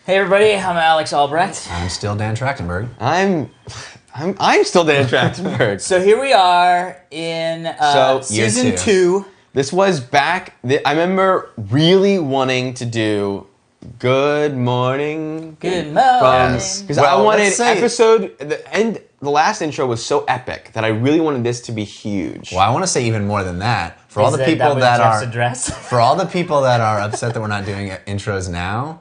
Hey everybody, I'm Alex Albrecht. I'm still Dan Trachtenberg. I'm still Dan Trachtenberg. So here we are in year season 2. This was back. I remember really wanting to do Good Morning. Good morning. Because Well, I wanted let's say- the last intro was so epic that I really wanted this to be huge. Well, I want to say even more than that. For all the people was that Jeff's are address. for all the people that are upset that we're not doing intros now,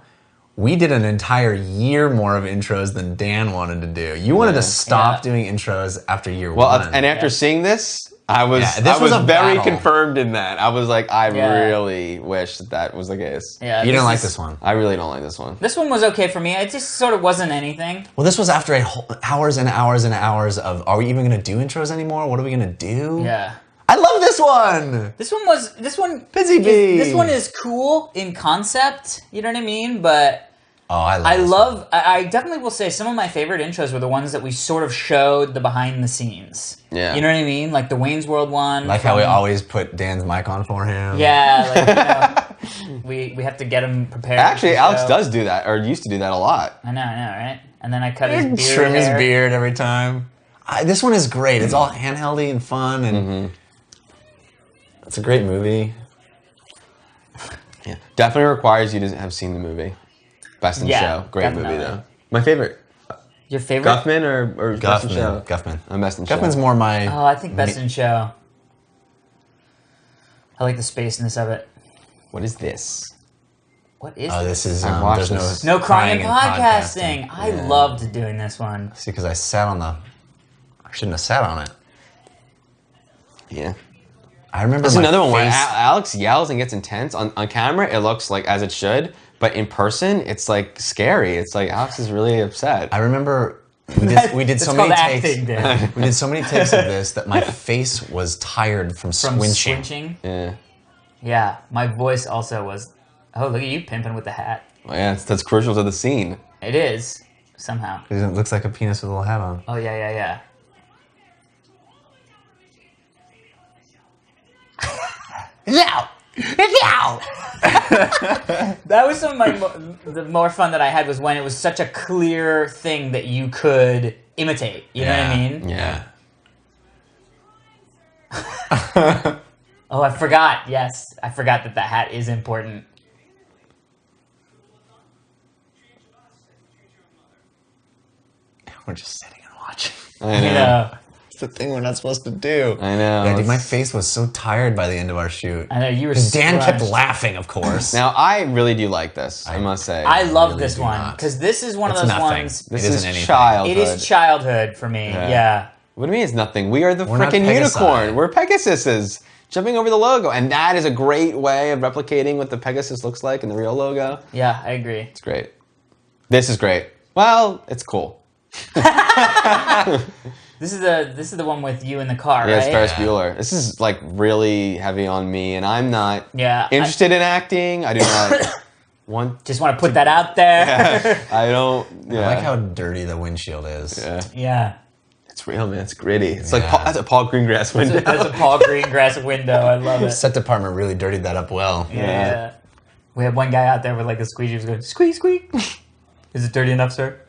we did an entire year more of intros than Dan wanted to do. You wanted to stop doing intros after year Well, one. and after seeing this, I was this was a very battle. confirmed in that. I was like, I Yeah. really wish that was the case. Yeah, you didn't like this one. I really don't like this one. This one was okay for me. It just sort of wasn't anything. Well, this was after hours and hours and hours of, are we even going to do intros anymore? What are we going to do? Yeah. I love this one! This one Busy Bee. This one is cool in concept, you know what I mean? But Oh, I love I definitely will say some of my favorite intros were the ones that we sort of showed the behind the scenes. Yeah. You know what I mean? Like the Wayne's World one. Like how we always put Dan's mic on for him. Yeah, like, you know, we have to get him prepared. Actually, for the Alex show. does do that, or used to do that a lot. I know, right? And then I cut his beard. Trim his hair. beard every time. This one is great. It's all handheldy and fun, and it's a great movie. Yeah. Definitely requires you to have seen the movie. Best in Yeah, Show. Great definitely. movie, though. My favorite. Your favorite? Guffman or Best in Show? Guffman. I'm Best in Show. Guffman's more my... Oh, I think Best in Show. I like the spaceness of it. What is this? What is Oh, this? this is... I've watched there's this. No crying in in podcasting. I Yeah. loved doing this one. See, because I sat on the... I shouldn't have sat on it. Yeah. I remember That's my another one where face- Alex yells and gets intense. On camera, it looks like as it should, but in person, it's like scary. It's like Alex is really upset. I remember we did so It's many called takes. acting, Dan. We did so many takes of this that my face was tired from From swinching. swinching. Yeah. Yeah, my voice also was. Oh, look at you pimping with the hat. Well, yeah, that's crucial to the scene. It is somehow. It looks like a penis with a little hat on. Oh yeah. Now! Now! That was some of the more fun that I had was when it was such a clear thing that you could imitate. You know what I mean? Yeah. Oh, I forgot. Yes, I forgot that the hat is important. We're just sitting and watching. I know. You know, It's the thing we're not supposed to do. I know. Yeah, dude, my face was so tired by the end of our shoot. I know you were. Because Dan kept scrunched. laughing, of course. Now, I really do like this, I must say. I love really this do one not. because this is one It's of those nothing. ones. This It is isn't anything. childhood. It is childhood for me. Yeah. Yeah. What do you mean it's nothing? We are the We're not freaking Pegasi. unicorn. We're Pegasuses. Jumping over the logo. And that is a great way of replicating what the Pegasus looks like in the real logo. Yeah, I agree. It's great. This is great. Well, it's cool. This is the one with you in the car, Yeah, right? it's Ferris Bueller. This is like really heavy on me, and I'm not Yeah, interested in acting. I do not want. Just want to put that out there. I don't. Yeah. I like how dirty the windshield is. Yeah. Yeah. It's real, man. It's gritty. It's Yeah. like that's a Paul Greengrass window. That's a Paul Greengrass window. I love it. Set department really dirtied that up well. Yeah. We had one guy out there with like a squeegee. He was going, squeak, squeak. Is it dirty enough, sir?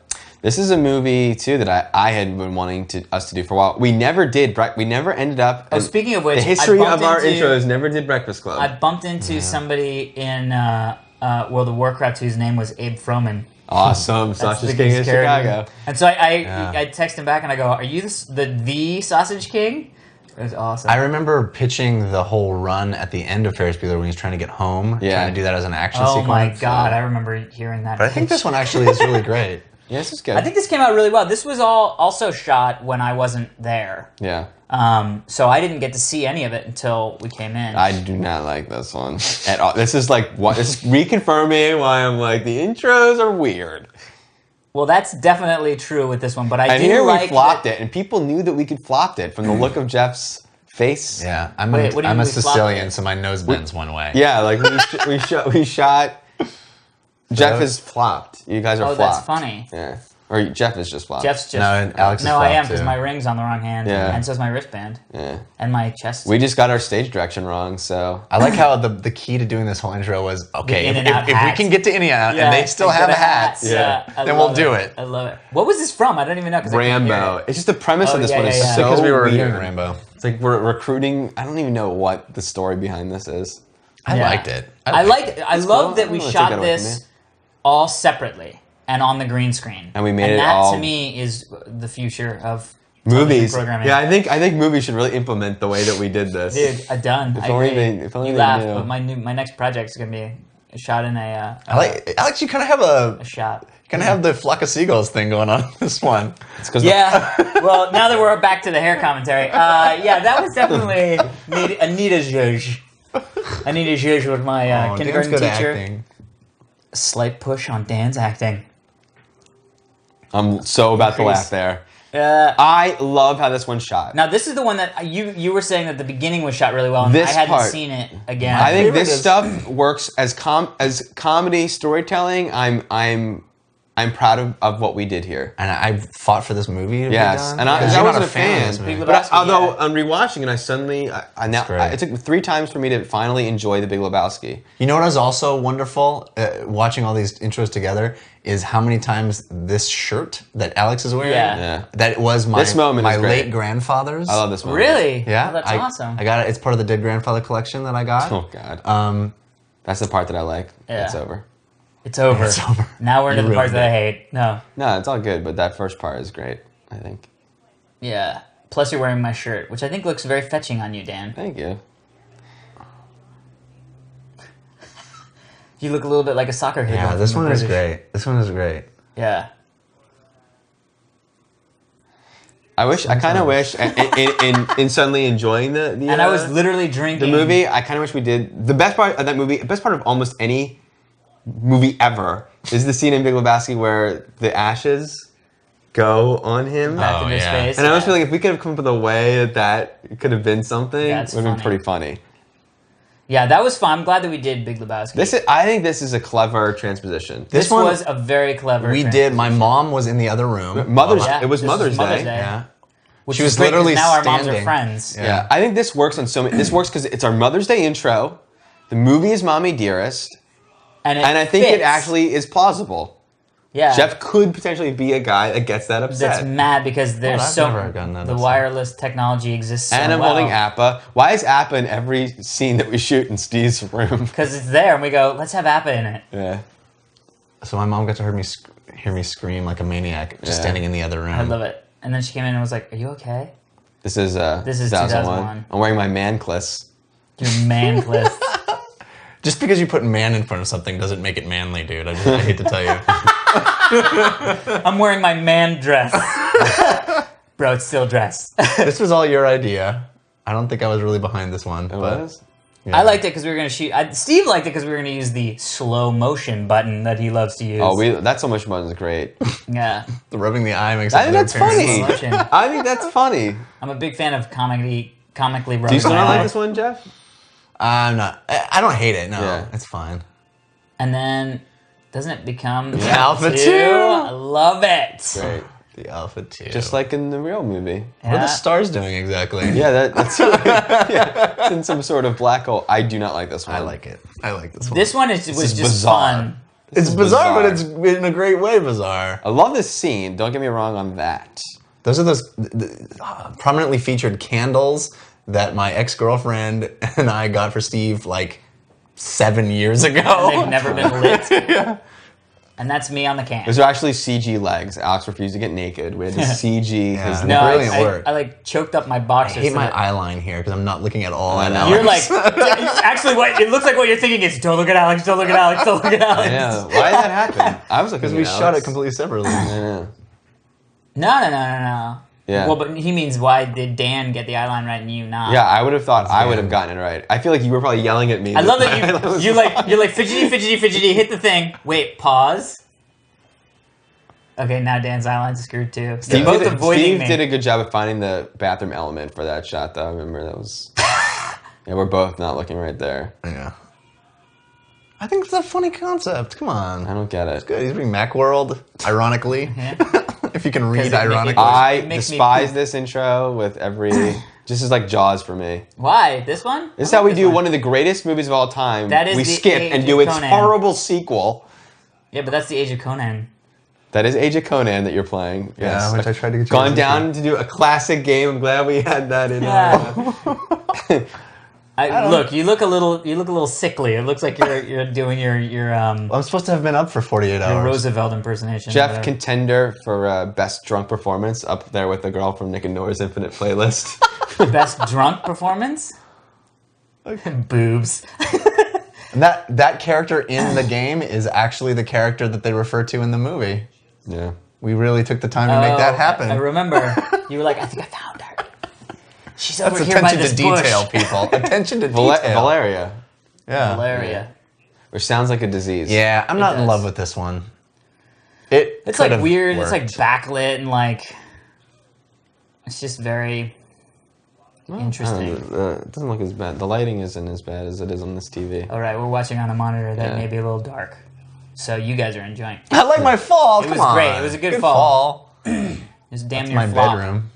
This is a movie too that I had been wanting us to do for a while. We never did. We never ended up. Oh, speaking of which, the history I bumped of our into- intros never did Breakfast Club. I bumped into somebody in World of Warcraft whose name was Abe Froman. Awesome, That's Sausage the King in character. Chicago. And so I text him back and I go, "Are you the Sausage King?" It was awesome. I remember pitching the whole run at the end of Ferris Bueller when he's trying to get home, Yeah. trying to do that as an action Oh sequence. my god, I remember hearing that. But I think this one actually is really great. Yeah, this is good. I think this came out really well. This was also shot when I wasn't there. Yeah. So I didn't get to see any of it until we came in. I do not like this one at all. This is like what this is reconfirming why I'm like the intros are weird. Well, that's definitely true with this one, but I And do here like we flopped it, and people knew that we could flop it from the look of Jeff's face. Yeah, I'm Wait, what do you I'm mean a we flopped Sicilian, it? so my nose bends one way. Yeah, like we shot. Jeff is flopped. You guys are Oh, flopped. that's funny. Yeah. Or Jeff is just flopped. Jeff's just. No, and Alex is No, I flopped, am because too. my ring's on the wrong hand. Yeah. And so's my wristband. Yeah. And my chest. We just got our stage direction wrong, so. I like how the key to doing this whole intro was, okay, in if, and out if we hats. can get to in and out and they still and have get a hat. hats, I then we'll love do it. I love it. What was this from? I don't even know. 'Cause I couldn't hear Rambo. it. It's just the premise Oh, of this yeah, one is yeah, yeah. so because we were weird. reviewing Rainbow. It's like we're recruiting. I don't even know what the story behind this is. I Yeah. liked it. I love cool. that I we don't know, shot take it away from this me. all separately and on the green screen. And we made it that all- to me is the future of Movies. television programming. Yeah, I think movies should really implement the way that we did this. Dude, I'm done. I only agree. if only You they laugh, knew. but my next project is gonna be shot in a Alex, you kind of have shot. the flock of seagulls thing going on in this one. It's 'cause Yeah. Well, now that we're back to the hair commentary, yeah, that was definitely Anita Zhuzh. Anita Zhuzh was my Dan's kindergarten good at teacher. acting. Slight push on Dan's acting. I'm so about to Increase. laugh there. Uh, I love how this one's shot. Now this is the one that you were saying that the beginning was shot really well, and This I hadn't part. seen it again. I think favorite this is- stuff works as comedy storytelling. I'm proud of what we did here. And I fought for this movie to Yes, be done. and I Because wasn't you're not a fan. of this movie. Big But Lebowski, although yeah. on rewatching it, I suddenly great. it took 3 times for me to finally enjoy The Big Lebowski. You know what is also wonderful, watching all these intros together, is how many times this shirt that Alex is wearing, Yeah. Yeah. that was my, This moment my is great. late grandfather's. I love this one. Really? Yeah, Oh, that's awesome. I got it. It's part of the Dead Grandfather collection that I got. Oh God, that's the part that I like. Yeah. It's over. It's over. It's over. Now we're into You the parts ruined that I hate. No. No, it's all good, but that first part is great. I think. Yeah. Plus you're wearing my shirt, which I think looks very fetching on you, Dan. Thank you. You look a little bit like a soccer hoodlum. Yeah, this from one is British. great. This one is great. Yeah. I kind of wish in suddenly enjoying the And I was literally drinking the movie. I kind of wish we did the best part of that movie. The best part of almost any movie ever is the scene in Big Lebowski where the ashes go on him. back Oh, into yeah. space. And I was yeah. feeling if we could have come up with a way that could have been something, That's it would have been funny. pretty funny. Yeah, that was fun. I'm glad that we did Big Lebowski. I think this is a clever transposition. This one- was a very clever We did. My mom was in the other room. Yeah, It was this Mother's Day. Yeah. Which She is was great 'cause literally now our moms are standing. friends. Yeah, I think this works on so many. This works because it's our Mother's Day intro. The movie is Mommy Dearest, And and I think it fits. actually is plausible. Yeah. Jeff could potentially be a guy that gets that upset. That's mad because there's I've so never gotten that the upset. wireless technology exists so and I'm well. holding Appa. Why is Appa in every scene that we shoot in Steve's room? Because it's there, and we go, let's have Appa in it. Yeah. So my mom got to hear me scream like a maniac just Yeah. standing in the other room. I love it. And then she came in and was like, "Are you okay? This is 2001. I'm wearing my mancless. Your man cliff." Just because you put man in front of something doesn't make it manly, dude. I hate to tell you. I'm wearing my man dress. Bro, it's still dress. This was all your idea. I don't think I was really behind this one. It but was? yeah. I liked it because we were going to shoot. Steve liked it because we were going to use the slow motion button that he loves to use. Oh, that so much fun is great. Yeah. The rubbing the eye makes. I think that's funny. Slow motion. I think that's funny. I'm a big fan of comically rubbing Do you still my not eye. like this one, Jeff? I'm not. I don't hate it. No, Yeah. it's fine. And then, doesn't it become The Alpha 2? I love it. Great. The Alpha 2. Just like in the real movie. What are Yeah. the stars doing exactly? Yeah, that's yeah, it's in some sort of black hole. I do not like this one. I like it. I like this one. This one was is just bizarre. fun. It's is bizarre, but bizarre. it's in a great way bizarre. I love this scene. Don't get me wrong on that. Those are those prominently featured candles that my ex-girlfriend and I got for Steve like 7 years ago. They've never been lit. And that's me on the can. Those are actually CG legs. Alex refused to get naked. We had to CG his Yeah. No, Brilliant I work. like choked up my I boxers. hate so my that- eye line here because I'm not looking at all at know. Alex. You're like, actually, what it looks like what you're thinking is, don't look at Alex, don't look at Alex, don't look at Alex. Yeah. Why did that happen? I was looking because we at shot Alex. it completely separately. Yeah. No. Yeah. Well, but he means why did Dan get the eyeline right and you not? Yeah, I would have thought I would have gotten it right. I feel like you were probably yelling at me. I love that my you're like fidgety, hit the thing. Wait, pause. Okay, now Dan's eyeline's screwed too. They're both avoiding Steve me. did a good job of finding the bathroom element for that shot, though. I remember that was. Yeah, we're both not looking right there. Yeah. I think it's a funny concept. Come on. I don't get it. Good. He's being Macworld, ironically. Yeah. If you can read Because it ironically. I makes me despise poop. this intro with every. Just as like Jaws for me. Why? This one? This is I how like we do one of the greatest movies of all time. That is we the skip Age and of do its Conan. horrible sequel. Yeah, but that's the Age of Conan. That is Age of Conan that you're playing. Yeah, which I tried to get you Gone guys down into. to do a classic game. I'm glad we had that in. Look, you look a little sickly. It looks like you're doing your I'm supposed to have been up for 48 hours. Roosevelt impersonation. Jeff, whatever. contender for best drunk performance, up there with the girl from Nick and Nora's Infinite Playlist. Best drunk performance? Boobs. And that character in the game is actually the character that they refer to in the movie. Yeah. We really took the time to make that happen. I remember. You were like, I think I found her. She's over That's here by attention this to detail, bush. people. Attention to detail. Valeria, Yeah. Valeria. which sounds like a disease. Yeah, I'm not in does. love with this one. It's It's like weird. It's like backlit and like. It's just very interesting. It doesn't look as bad. The lighting isn't as bad as it is on this TV. All right, we're watching on a monitor that Yeah. may be a little dark, so you guys are enjoying. I like my fall. It Come was on. great. It was a good fall. fall. It's damn It's near my flop. bedroom.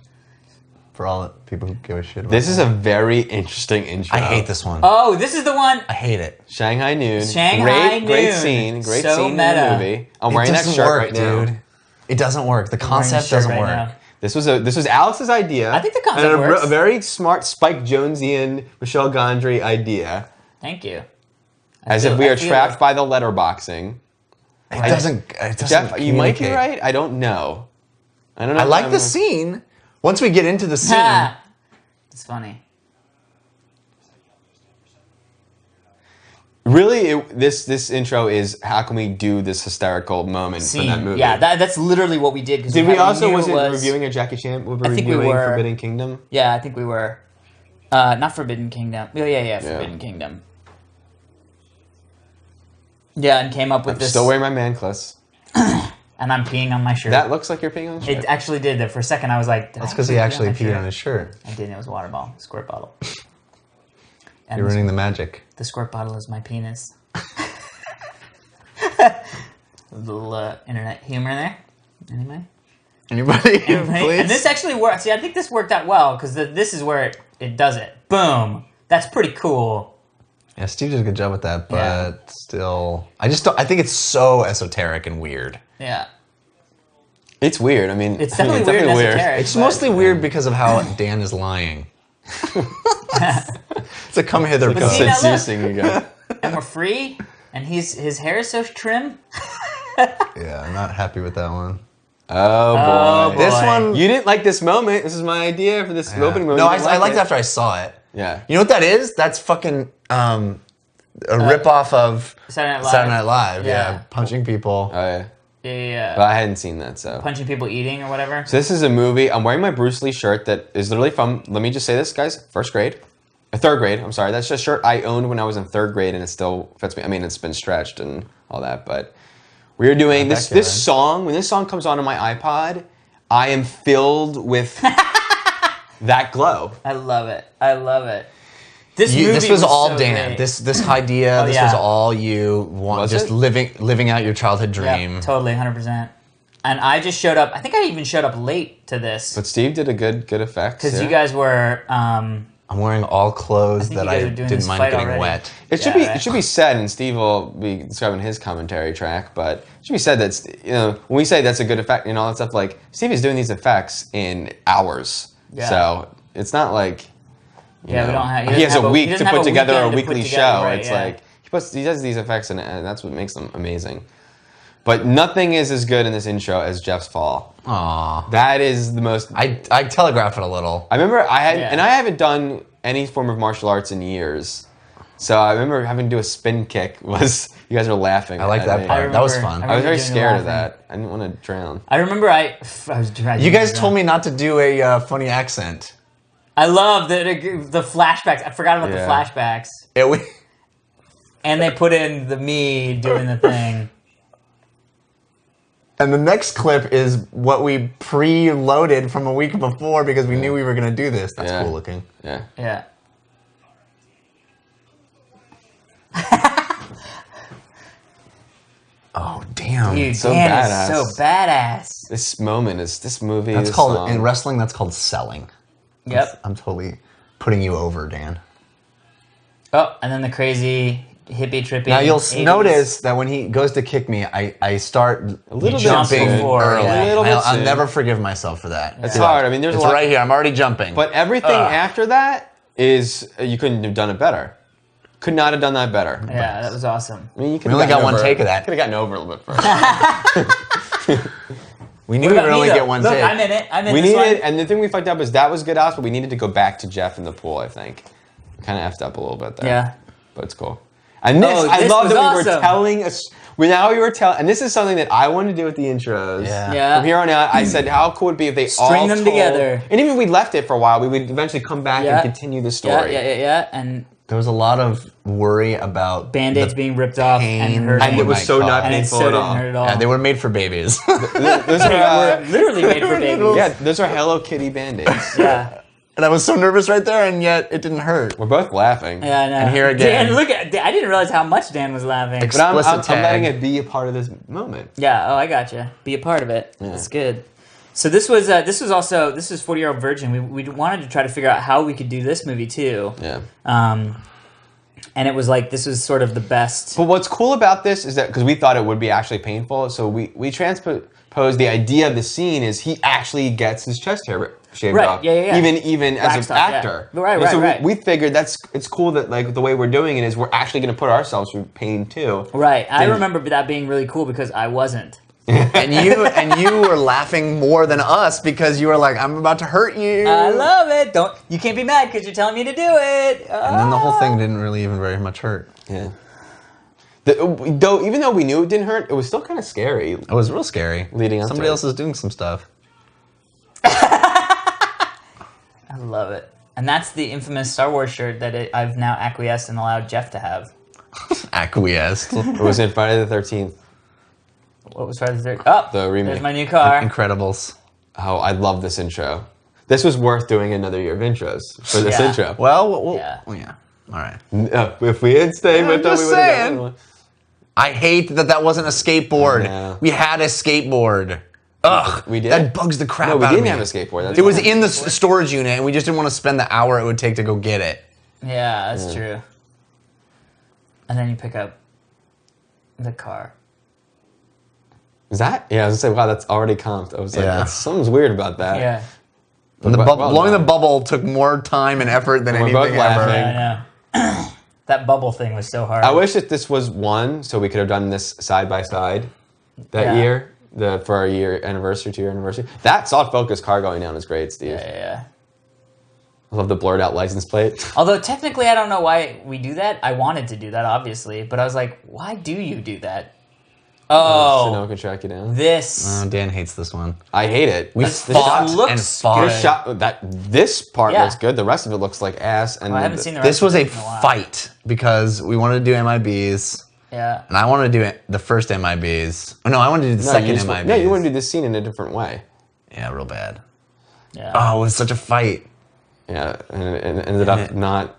For all the people who give a shit about This is a very interesting intro. I hate this one. Oh, this is the one. I hate it. Shanghai Noon. Shanghai Great Noon. scene. Great So scene meta. in the movie. I'm wearing it that doesn't shirt work, right now. dude. It doesn't work. The I'm wearing concept this shirt doesn't right work. now. This was Alex's idea. I think the concept and works. a very smart Spike Jonesian Michelle Gondry idea. Thank you. As if we are trapped by the letterboxing. It doesn't. It doesn't Jeff, you might be communicate. right. I don't know. I don't know. I if like I'm the a- scene. Once we get into the scene, Ha! It's funny. Really, this intro is how can we do this hysterical moment from that Scene. movie? Yeah, that's literally what we did. 'Cause Did we also knew was it it reviewing a Jackie Chan? Were we I think we reviewing were. Forbidden Kingdom? Yeah, I think we were. Not Forbidden Kingdom. Yeah, Forbidden Kingdom. Yeah, and came up with this. Still wearing my manclus. And I'm peeing on my shirt. That looks like you're peeing on the It shirt. actually did that. For a second, I was like, that's because he actually peed on his shirt. I didn't. It was a water bottle, squirt bottle. And You're ruining the magic. the squirt bottle is my penis. A little internet humor there. Anyway. Anybody? Anyway. Please. And this actually worked. See, I think this worked out well because this is where it does it. Boom. That's pretty cool. Yeah, Steve did a good job with that, but Yeah. still, I just don't. I think it's so esoteric and weird. Yeah. It's weird. I mean, It's definitely weird and esoteric. It's but- mostly weird because of how Dan is lying. It's a come hither Like But a see, now pose. look. seducing again. And we're free. And his hair is so trim. Yeah, I'm not happy with that one. Oh boy. Oh, boy. This one, You didn't like this moment. This is my idea for this opening moment. no, You I didn't liked it. after I saw it. Yeah. You know what that is? That's fucking a ripoff of Saturday Night Live. Saturday Night Live. Yeah. Yeah, punching people. Oh yeah. Yeah. But I hadn't seen that, so. Punching people eating or whatever. So this is a movie. I'm wearing my Bruce Lee shirt that is literally from, let me just say this, guys, third grade, I'm sorry. That's just a shirt I owned when I was in third grade and it still fits me. I mean, it's been stretched and all that, but we are doing this backyard. song. When this song comes on my iPod, I am filled with that glow. I love it. I love it. This movie This was all so Dan. great. This idea. Oh, this yeah. was all you. Was Just it? living out your childhood Yeah, dream. totally, 100%. And I just showed up. I think I even showed up late to this But Steve did a good effect. because you guys were. I'm wearing all clothes think that you guys I are doing didn't this mind fight getting already. wet. It should Yeah, be right. it should be said, and Steve will be describing his commentary track. But it should be said that when we say that's a good effect and all that stuff, like Steve is doing these effects in hours. Yeah. So it's not like Yeah, we don't have. he has a week he to doesn't have put together a weekend to put weekly together, show. right, It's yeah. like he does these effects, and that's what makes them amazing. But nothing is as good in this intro as Jeff's fall. Aw. That is the most. I telegraph it a little. I remember I Yeah. haven't done any form of martial arts in years. So I remember having to do a spin kick. Was you guys were laughing? I like at that me. part. That was remember- fun. I was very doing the scared of laughing. that. I didn't want to drown. I remember I was dragging. You guys told me not to do a funny accent. I love the flashbacks. I forgot about Yeah. the flashbacks, We and they put in the me doing the thing. and the next clip is what we pre-loaded from a week before because we knew we were gonna do this. That's Yeah. cool looking. Yeah. Yeah. Oh, Dan. Damn. Dude, so Dan badass. is so badass. This moment is this movie. That's this called song. in wrestling. That's called selling. Yep. I'm totally putting you over, Dan. Oh, and then the crazy hippie trippy. Now you'll 80s. notice that when he goes to kick me, I start A little bit jumping soon. early. Yeah. A little bit I'll soon. never forgive myself for that. It's hard. I mean, there's It's a lot. right here. I'm already jumping. But everything after that is you couldn't have done it better. Could not have done that better. Yeah, that was awesome. I mean, you could We only got one take of that. Could have gotten over a little bit first. we knew What we about would me, only though? get one Look, take. I'm in it. I'm in We this needed, one. and the thing we fucked up is that was good us, but we needed to go back to Jeff in the pool. I think kind of effed up a little bit there. Yeah. But it's cool. And this, Oh, I this love was that we were awesome. telling us. We were telling, and this is something that I wanted to do with the intros. Yeah. Yeah. From here on out, I said, how cool would it be if they all String them told- together. And even if we left it for a while, we would eventually come back Yeah. and continue the Yeah, story. yeah. And There was a lot of worry about Band-Aids the being ripped off pain and hurt. And it was might so not cause. and it painful so at didn't all. hurt at all. Yeah, they were made for babies. Those are, They were literally made for babies. yeah, those are Hello Kitty Band-Aids. Yeah. And I was so nervous right there, and yet it didn't hurt. We're both laughing. Yeah, I know. And here again. Dan, look at. I didn't realize how much Dan was laughing. But I'm Explicit tag. letting it be a part of this moment. Yeah. Oh, I got you. Be a part of it. That's good. So this was 40-Year-Old Virgin. We wanted to try to figure out how we could do this movie too. Yeah. And it was like this was sort of the best. But what's cool about this is that because we thought it would be actually painful, so we transposed the idea of the scene is he actually gets his chest hair shaved Right, off. yeah. Even as Wax an off, yeah. actor. Right, And so right. we figured it's cool that like the way we're doing it is we're actually going to put ourselves through pain too. Right. I Then- remember that being really cool because I wasn't. and you were laughing more than us because you were like, "I'm about to hurt you." I love it. You can't be mad because you're telling me to do it. and then the whole thing didn't really even very much hurt. Yeah. Even though we knew it didn't hurt, it was still kind of scary. It was real scary. Leading up to Somebody it. else is doing some stuff. I love it. And that's the infamous Star Wars shirt that I've now acquiesced and allowed Jeff to have. Acquiesced. It was in Friday the 13th. What was Friday the 13th? Oh, The remake. there's my new car. Incredibles. Oh, I love this intro. This was worth doing another year of intros for this Yeah. intro. Well, Yeah. yeah. All right. If we had stayed with them, just we would have saying. done one. I hate that wasn't a skateboard. Yeah. We had a skateboard. Ugh, We did? That bugs the crap No, we out didn't of me. have a skateboard. That's It was fine. in the storage unit, and we just didn't want to spend the hour it would take to go get it. Yeah, that's true. And then you pick up the car. Is that? Yeah, I was gonna say, wow, that's already comped. I was like, Yeah. something's weird about that. Yeah. And the Well blowing the done. bubble took more time and effort than We're anything both laughing. ever. I know. That bubble thing was so hard. I wish that this was one, so we could have done this side by side that Yeah. year, for our 2-year anniversary. That soft focus car going down is great, Steve. Yeah. I love the blurred out license plate. Although technically, I don't know why we do that. I wanted to do that, obviously, but I was like, why do you do that? So no Oh, one can track you down. this. Dan hates this one. I hate it. We This- fought looks and fought. This shot, this part Yeah. looks good. The rest of it looks like ass. And I haven't seen the rest. This was of a it in while. fight because we wanted to do MIBs, Yeah. and I wanted to do the first MIBs. Oh, no, I wanted to do the No, second you just, MIBs. no, you want to do this scene in a different way. Yeah, real bad. Yeah. Oh, it was such a fight. Yeah, and it ended up not.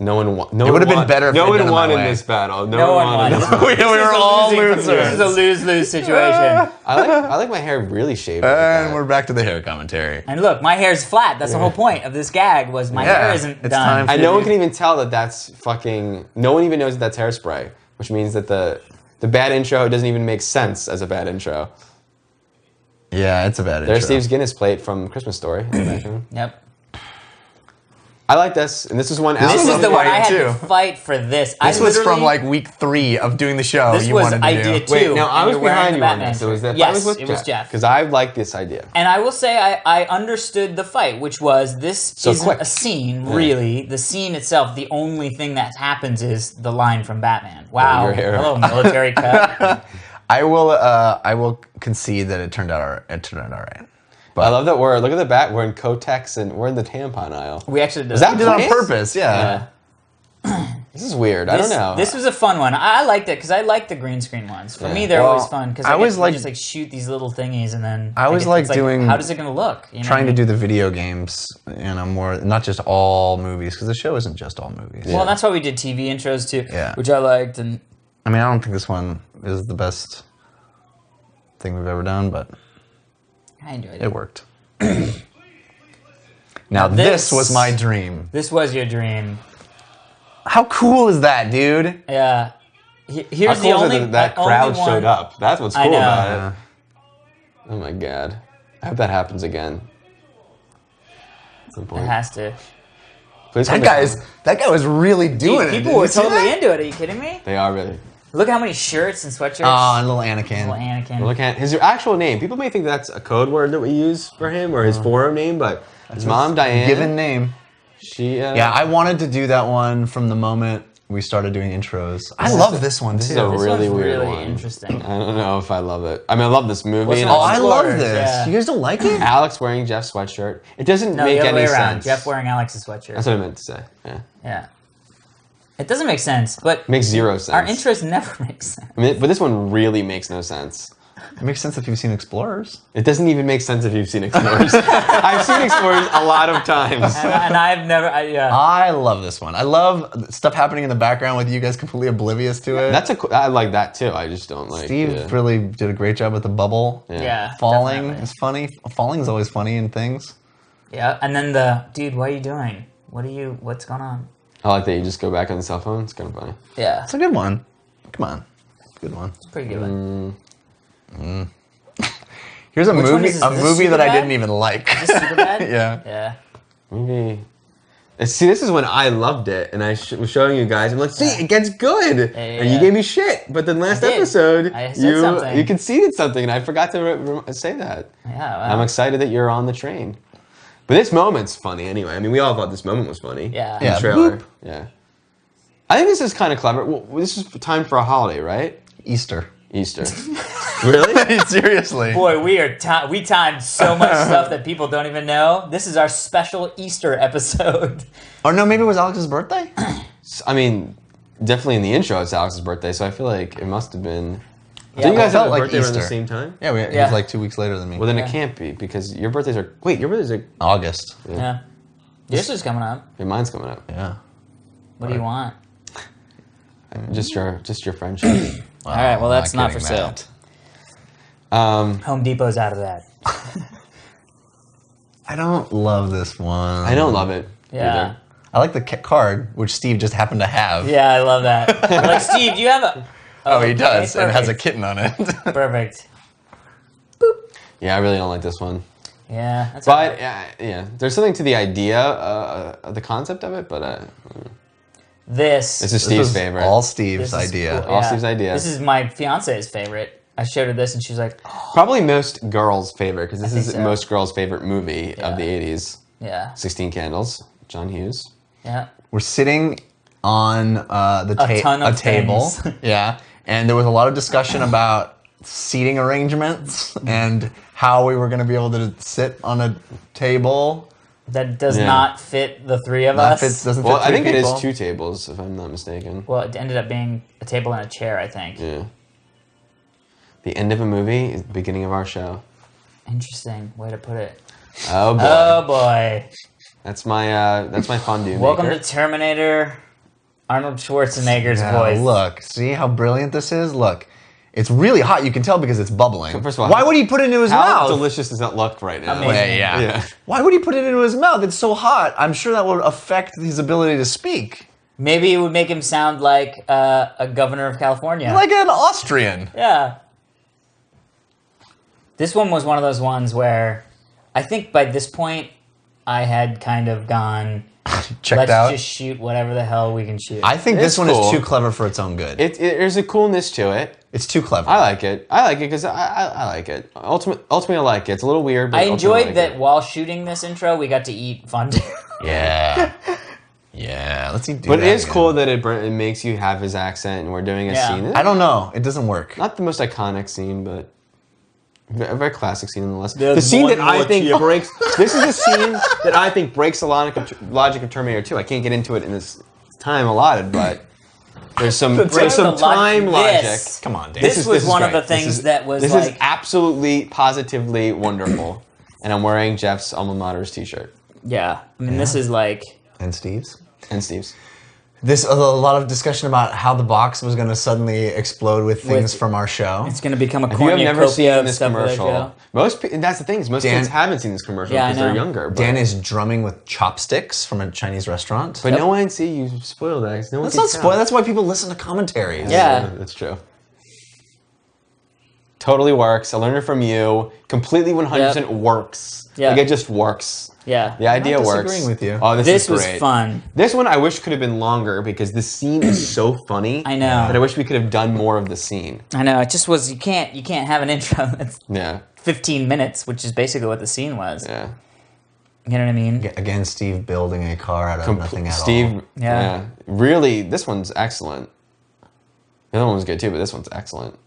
No one won. No It one would have been won. better if no they'd one done it won my in way. this battle. No one won. we were all This is a losers. lose-lose situation. I like my hair really shaved. Like And that. we're back to the hair commentary. And look, my hair's flat. That's the whole point of this gag. Was my Yeah, hair isn't it's done. time for- And no one can even tell that that's fucking. No one even knows that that's hairspray, which means that the bad intro doesn't even make sense as a bad intro. Yeah, it's a bad There's intro. Steve's Guinness plate from Christmas Story. in the background. Yep. I like this, and this is one. This This was is the a one I fight, had to too. fight for this. This was from like week 3 of doing the show. This you was wanted to idea do. too. Wait, now I and was you're wearing behind the you on Batman this. So was that? Yes, with it was Jeff. Because I like this idea. And I will say I understood the fight, which was this So isn't quick. a scene, really. The scene itself, the only thing that happens is the line from Batman. Wow. your hair. Hello, military cut. I will concede that it turned out all right. I love that we're look at the back. We're in Kotex and we're in the tampon aisle. We actually did Was that I did it on Nice. purpose, yeah. This is weird. I don't know. This was a fun one. I liked it because I like the green screen ones. For me, they're Well, always fun because I I always always like- just like shoot these little thingies and then I always it's like doing- How does it going to look? You know Trying what I to mean? do the video games, more not just all movies, because the show isn't just all movies. Well, that's why we did TV intros too, Yeah. which I liked. And I mean, I don't think this one is the best thing we've ever done, but I enjoyed it it. worked. Now this was my dream. This was your dream. How cool is that, dude? Yeah. Here's How the cool is only it that only crowd one- showed up? That's what's I cool know. about it. Oh my god. I hope that happens again. At some It point. has to. Please That come back. guy was really doing Dude, it. people Did were you see totally that? into it. Are you kidding me? They are really. Look how many shirts and sweatshirts. Oh, and little Anakin. Little Anakin. Look at his actual name. People may think that's a code word that we use for him or his forum name, but his mom, Diane. Given name. She. Yeah, I wanted to do that one from the moment we started doing intros. I love this one This is too. a This really one's weird really one. interesting. I don't know if I love it. I mean, I love this movie. What's and wrong? Oh, I love Explorers, this. yeah. You guys don't like it? Alex wearing Jeff's sweatshirt. It doesn't No, make the other any way around. sense. Jeff wearing Alex's sweatshirt. That's what I meant to say. Yeah. Yeah. It doesn't make sense, but Makes zero sense. our intros never make sense. I mean, but this one really makes no sense. It makes sense if you've seen Explorers. It doesn't even make sense if you've seen Explorers. I've seen Explorers a lot of times. And I've never, yeah. I love this one. I love stuff happening in the background with you guys completely oblivious to it. I like that too. I just don't like. Steve yeah. really did a great job with the bubble. Yeah. Falling definitely. is funny. Falling is always funny in things. Yeah, and then dude, what are you doing? What's going on? I like that you just go back on the cell phone. It's kind of funny. Yeah, It's a good one. Come on. Good one. it's a pretty good one. Here's a Which one movie is this? a Is this movie that I Superbad? didn't even like. Is this Superbad? Yeah. Yeah. Maybe. And see, this is when I loved it, and I was showing you guys. I'm like, see, it gets good, and you yeah. gave me shit. But then last I did. episode, I said something. you conceded something, and I forgot to say that. Yeah. Wow. I'm excited that you're on the train. But this moment's funny anyway. I mean, we all thought this moment was funny. Yeah. In the Yeah, trailer. boop. Yeah. I think this is kind of clever. Well, this is time for a holiday, right? Easter. Easter. Really? Seriously. Boy, we timed so much stuff that people don't even know. This is our special Easter episode. Or no, maybe it was Alex's birthday? I mean, definitely in the intro, it's Alex's birthday, so I feel like it must have been. Yeah, Did you guys well, have a like birthday around the Easter. same time? Yeah, he Yeah. was like 2 weeks later than me. Well, then Yeah. it can't be because your birthdays are. Wait, your birthdays are. August. Yeah. This is coming up. Yeah, mine's coming up. Yeah. What do you want? Just your friendship. All right, well, that's not for getting sale. that. Home Depot's out of that. I don't love this one. I don't love it. Yeah. Either. I like the card, which Steve just happened to have. Yeah, I love that. I'm like, Steve, do you have a... Oh, he does. okay, It has a perfect. kitten on it. Perfect. Yeah, I really don't like this one. Yeah, that's But okay. yeah, there's something to the idea, the concept of it. But This this is This Steve's was favorite. all this Steve's is idea. cool. All Steve's idea. This is my fiance's favorite. I showed her this and she was like, oh, Probably most girls' favorite because this think is so. most girls' favorite movie of the '80s. yeah, 16 Candles, John Hughes. yeah. We're sitting on A ton of table. things. Yeah. And there was a lot of discussion about seating arrangements and how we were going to be able to sit on a table. That does Yeah. not fit the three of That us. doesn't Well, fit I three think people. it is 2 tables, if I'm not mistaken. Well, it ended up being a table and a chair, I think. Yeah. The end of a movie is the beginning of our show. Interesting way to put it. Oh boy, Oh boy! that's my fondue Welcome maker. to Terminator. Arnold Schwarzenegger's Yeah, voice. look, see how brilliant this is? Look, it's really hot. You can tell because it's bubbling. First of all, why would he put it into his How mouth? delicious does that look right now? Amazing. Yeah, Yeah. Why would he put it into his mouth? It's so hot. I'm sure that would affect his ability to speak. Maybe it would make him sound like a governor of California. Like an Austrian. Yeah. This one was one of those ones where I think by this point I had kind of gone, Checked let's out. just shoot whatever the hell we can shoot. I think It's this one cool. is too clever for its own good. There's a coolness to it. It's too clever. I like it. I like it because I like it. Ultimately, I like it. It's a little weird, but I ultimately enjoyed like that it. while shooting this intro, we got to eat fondue. Yeah. Yeah. Let's see. But it is cool that it makes you have his accent, and we're doing a Yeah. scene. I don't know. It doesn't work. Not the most iconic scene, but a very classic scene nonetheless. There's The scene one that I more think chip. breaks. This is a scene that I think breaks the logic of Terminator 2. I can't get into it in this time allotted, but there's some time logic. This. Come on, Dan. This was is one of great. the things This is- that was This like, is absolutely, positively wonderful. And I'm wearing Jeff's alma mater's t-shirt yeah. I mean, this is like, And Steve's. and Steve's. This a lot of discussion about how the box was going to suddenly explode with things from our show. It's going to become a If you have cornucopia never seen of this stuff that I commercial, that's the thing. Is most Dan- kids haven't seen this commercial Yeah, I because they're know. younger. But, Dan is drumming with chopsticks from a Chinese restaurant. but no one see you spoil that. No one That's can not tell. spoil. That's why people listen to commentaries. Yeah. That's true. Totally works. I learned it from you. Completely 100% works. Yeah. Like it just works. Yeah. The idea not works. disagreeing with you. Oh, this This is was great. fun. This one I wish could have been longer because the scene is so funny. I know. That I wish we could have done more of the scene. I know. It just was. You can't have an intro that's Yeah. 15 minutes, which is basically what the scene was. Yeah. You know what I mean? Again, Steve building a car out of nothing at Steve, all. Yeah. Really, this one's excellent. The other one was good too, but this one's excellent.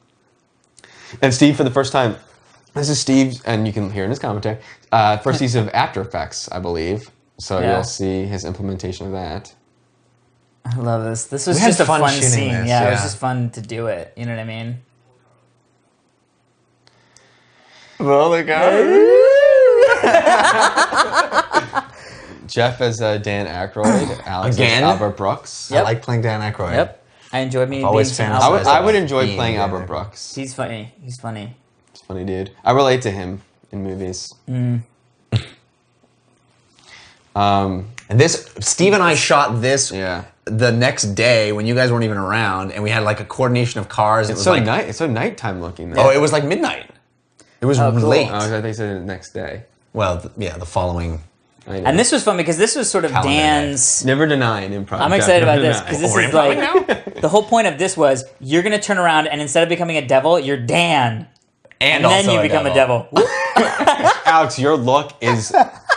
And Steve, for the first time, this is Steve, and you can hear in his commentary, first use of After Effects, I believe. So Yeah. you'll see his implementation of that. I love this. This was We had just a fun fun shooting scene. this, Yeah, it was yeah. just fun to do it. You know what I mean? Well, the guy. Jeff as Dan Aykroyd, Alex Again? as Albert Brooks. I Yep. like playing Dan Aykroyd. Yep. I enjoyed me always being fantasized Albert. I would about enjoy being playing Dan Albert Aykroyd. Brooks. He's funny. He's funny. He's a funny dude. I relate to him in movies. And this, Steve and I shot this Yeah. the next day when you guys weren't even around, and we had like a coordination of cars. It's it was so like, it's so nighttime looking though. oh, it was like midnight. It was Oh, cool. late. Oh, I thought they said the next day. Well, the following. I know. And this was fun because this was sort of Calendar Dan's. Never deny an improv. I'm excited Never about this deny. because this We're is improving like the whole point of this was you're gonna turn around and instead of becoming a devil, you're Dan, and then also you become a devil. Alex, your look is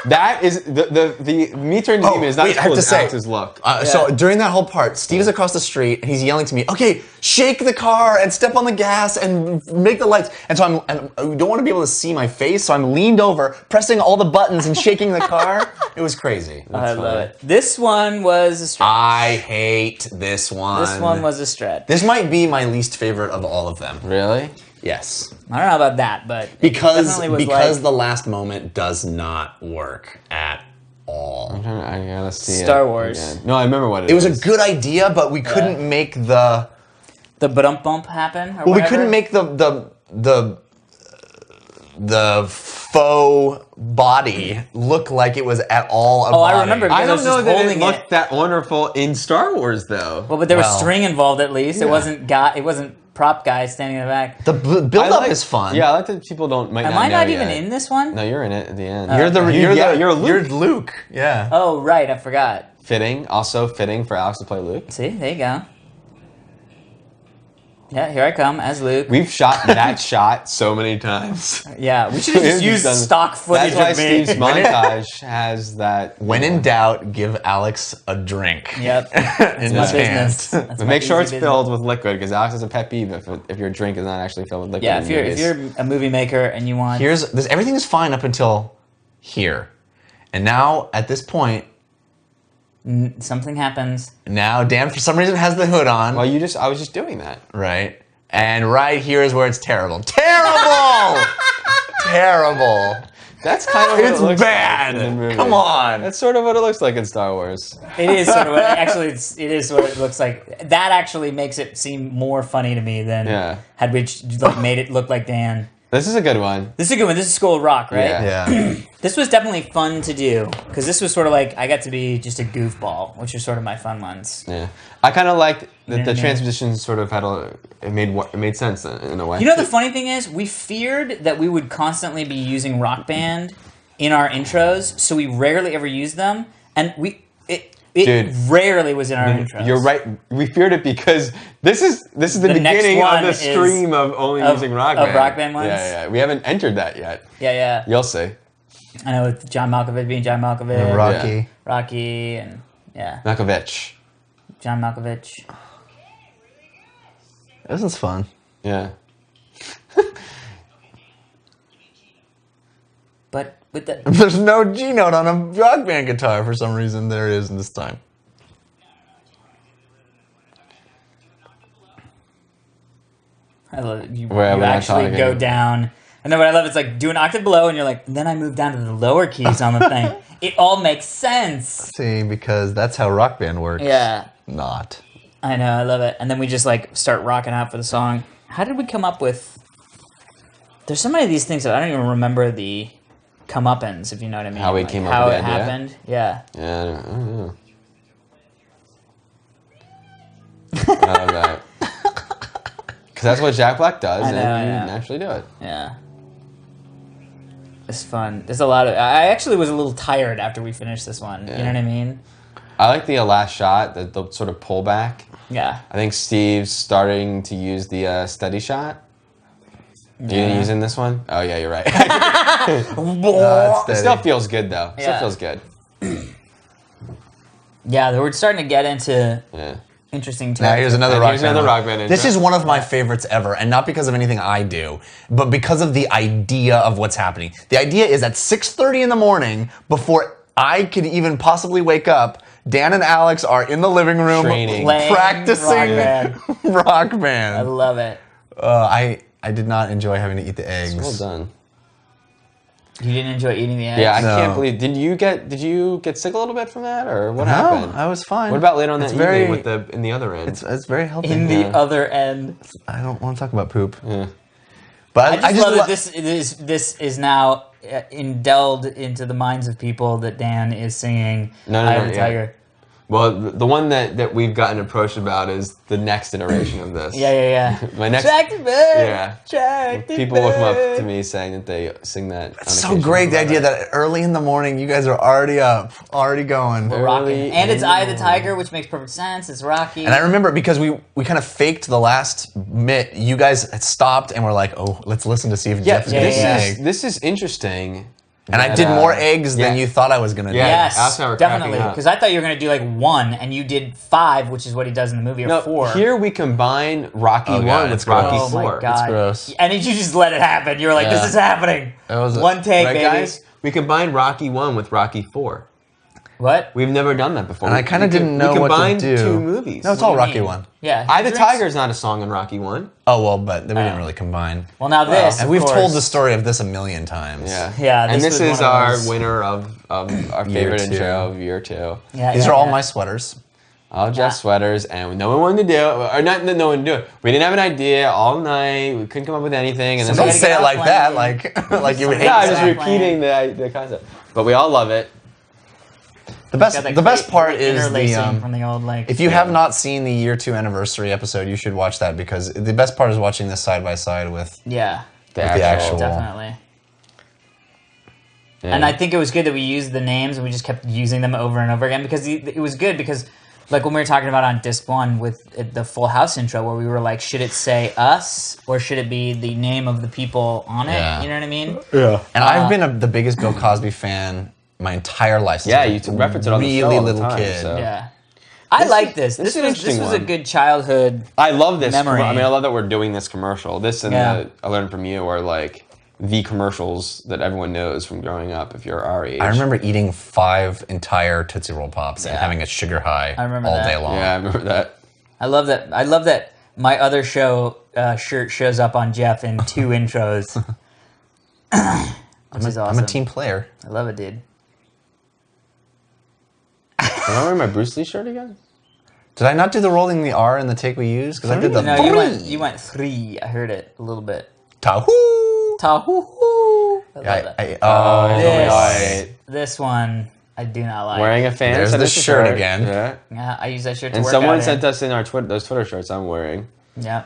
that is the me turning demon is not wait, as I cool have to as say, Alex's look. So during that whole part, Steve is across the street and he's yelling to me, "Okay, shake the car and step on the gas and make the lights." And so I don't want to be able to see my face, so I'm leaned over, pressing all the buttons and shaking the car. It was crazy. I love it. This one was a stretch. I hate this one. This one was a stretch. This might be my least favorite of all of them. Really? Yes. I don't know about that, but it Because definitely was like the last moment does not work at all. I gotta see Star it Wars. again. No, I remember what It was a good idea, but we couldn't make the the bump bump happen. Or we whatever. couldn't make the faux body look like it was at all a Oh, I body. remember. I because don't was know just that it holding looked that wonderful in Star Wars though. Well, but there was Well, string involved at least. It yeah. wasn't It wasn't prop guy standing in the back. The build I up like- is fun. Yeah, I like that people might Am not I know not even yet. in this one? No, you're in it at the end. You're the You're Luke. You're Luke. Yeah. Oh, right. I forgot. Also fitting for Alex to play Luke. See, there you go. Yeah, here I come as Luke. We've shot that shot so many times. Yeah, we should have just We've used done- stock footage That's why of me. Steve's montage has that. When in doubt, give Alex a drink. Yep. In That's his my hand. business. That's But my make sure easy it's business. filled with liquid because Alex has a pet peeve if your drink is not actually filled with liquid. Yeah, in if you're movies. a movie maker and you want Everything is fine up until here, and now at this point, something happens. now Dan for some reason has the hood on, Well, I was just doing that. right? And right here is where it's terrible. Terrible! Terrible. That's kind of what It's it looks bad. like in the movie. Come on. That's sort of what it looks like in Star Wars. It is sort of actually it is what it looks like. That actually makes it seem more funny to me than Yeah. had we like made it look like Dan. This is a good one. This is a good one. This is School of Rock, right? Yeah. Yeah. This was definitely fun to do because this was sort of like I got to be just a goofball, which are sort of my fun ones. Yeah, I kind of liked that the Yeah. transitions sort of it made sense in a way. You know, the funny thing is, we feared that we would constantly be using Rock Band in our intros, so we rarely ever used them, and it Dude, rarely was in our intros. You're right. We feared it because this is the The next beginning of one the is stream of only using Rock of Band. Rock Band ones? Yeah. We haven't entered that yet. Yeah. You'll see. I know with John Malkovich being John Malkovich, And Rocky. Rocky, and yeah, Malkovich. John Malkovich. This is fun. Yeah. But with the There's no G note on a rock band guitar for some reason. There is in this time. I love it. You Where we're not actually talking. go down And then what I love is like do an octave below, and you're like, and then I move down to the lower keys on the thing. It all makes sense. See, because that's how Rock Band works. Yeah, Not. I know, I love it. And then we just like start rocking out for the song. How did we come up with? There's so many of these things that I don't even remember the comeuppance, if you know what I mean. How we Like, came up how with it the idea? happened. Yeah. Yeah, I don't know. I love that. Because that's what Jack Black does, I know, and you I know. naturally do it. Yeah. It's fun. There's a lot of. I actually was a little tired after we finished this one. You know what I mean? I like the last shot, the sort of pullback. Yeah. I think Steve's starting to use the steady shot. You didn't use it in this one? Oh, yeah, you're right. It still feels good, though. Yeah. Still feels good. Yeah, we're starting to get into Yeah. interesting Now territory. here's another And Rock here's Band another one. Rock Band This intro. is one of my favorites ever, and not because of anything I do, but because of the idea of what's happening. The idea is at 6:30 in the morning, before I could even possibly wake up, Dan and Alex are in the living room Training. Playing practicing Rock I Band. love it. I did not enjoy having to eat the eggs. Well done. You didn't enjoy eating the eggs? Yeah, I No. can't believe. Did you get sick a little bit from that, or what No, happened? I was fine. What about later on that It's evening very- with in the other end? It's very healthy. In the other end. I don't want to talk about poop. Yeah. But I just love that this is now indelled into the minds of people that Dan is singing No, Eye of the yeah. Tiger. Well, the one that we've gotten approached about is the next iteration of this. Yeah. My next Track the bird. Yeah. Track the people will come up bird. to me saying that they sing that. It's so great, the idea that early in the morning you guys are already up, already going. We're rocking. Early And it's in Eye of the the Tiger, which makes perfect sense. It's Rocky. And I remember because we kind of faked the last bit, you guys had stopped and were like, oh, let's listen to see if Jeff is yeah, going to yeah. sing. This is interesting. And I that, did more eggs than yeah. you thought I was going to Yeah. do. Yes, Alex and I were definitely. cracking up. Because I thought you were going to do like 1, and you did 5, which is what he does in the movie, or No, 4. here we combine Rocky Oh, 1 God, with it's Rocky gross. 4. Oh my god! It's gross. And then you just let it happen. You were like, Yeah. "This is happening." That was a- One take, Right, baby. guys? We combine Rocky 1 with Rocky 4. What? We've never done that before. And I kind of didn't know we what to combined do. 2 movies. No, it's What all do you Rocky mean? 1. Yeah. Eye of the Drinks- Tiger is not a song in Rocky 1. Oh, well, but we didn't really combine. Well, now this. And of we've course. told the story of this a million times. Yeah. Yeah, And this this was is one of our those- winner of our Year favorite 2. intro of year 2. Yeah, These yeah, are all yeah. my sweaters. All Jeff sweaters, and no one wanted to do it. Or not, no one to do it. We didn't have an idea all night. We couldn't come up with anything. And then Don't gotta say get it out like that, playing. like you would hate no, I'm to just say. repeating the concept. But we all love it. The Got best, that the best great part is interlacing the from the old like. if you have not seen the year 2 anniversary episode, you should watch that because the best part is watching this side by side with Yeah, the actual. definitely. Yeah. And I think it was good that we used the names and we just kept using them over and over again because it was good because, like when we were talking about on disc 1 with the Full House intro, where we were like, should it say us or should it be the name of the people on it? Yeah. You know what I mean? Yeah. And I've been the biggest Bill Cosby fan my entire life. Since Yeah, I you was a reference it on the show really all the little time, kid. so. Yeah. I like this. this is an This interesting was a one. good childhood. I love this. Memory. I mean, I love that we're doing this commercial. This and Yeah. I Learned From You are like the commercials that everyone knows from growing up if you're our age. I remember eating 5 entire Tootsie Roll Pops and Yeah. having a sugar high I remember all that. day long. Yeah, I remember that. I love that. I love that my other show shirt shows up on Jeff in 2 intros. Which is awesome. I'm a team player. I love it, dude. Am I wearing my Bruce Lee shirt again? Did I not do the rolling the R in the take we used? Because I did the No, you went 3. I heard it a little bit. Tahoo. Ta-hoo-hoo. I love that. Right. This one, I do not like. Wearing a fan. There's sent the us a shirt again. Yeah. Yeah, I use that shirt to And work someone out sent in. us in our those Twitter shirts I'm wearing. Yeah.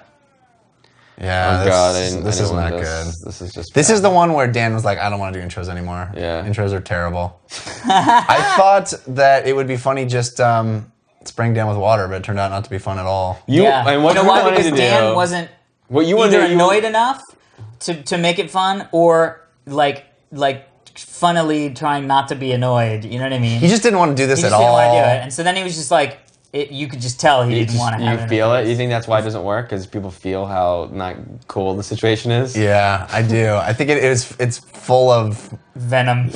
Yeah, Oh God, this is not good. This is just. This bad. is the one where Dan was like, I don't want to do intros anymore. Yeah. Intros are terrible. I thought that it would be funny just spraying Dan with water, but it turned out not to be fun at all. Yeah. And what you know you why? wanted Because to Dan do, wasn't what you either wanted annoyed enough to make it fun or like funnily trying not to be annoyed. You know what I mean? He just didn't want to do this He at just didn't all. want to do it. And so then he was just like, you could just tell he didn't want to have it. You in feel his it? face. You think that's why it doesn't work? Because people feel how not cool the situation is? Yeah, I do. I think it's full of Venom.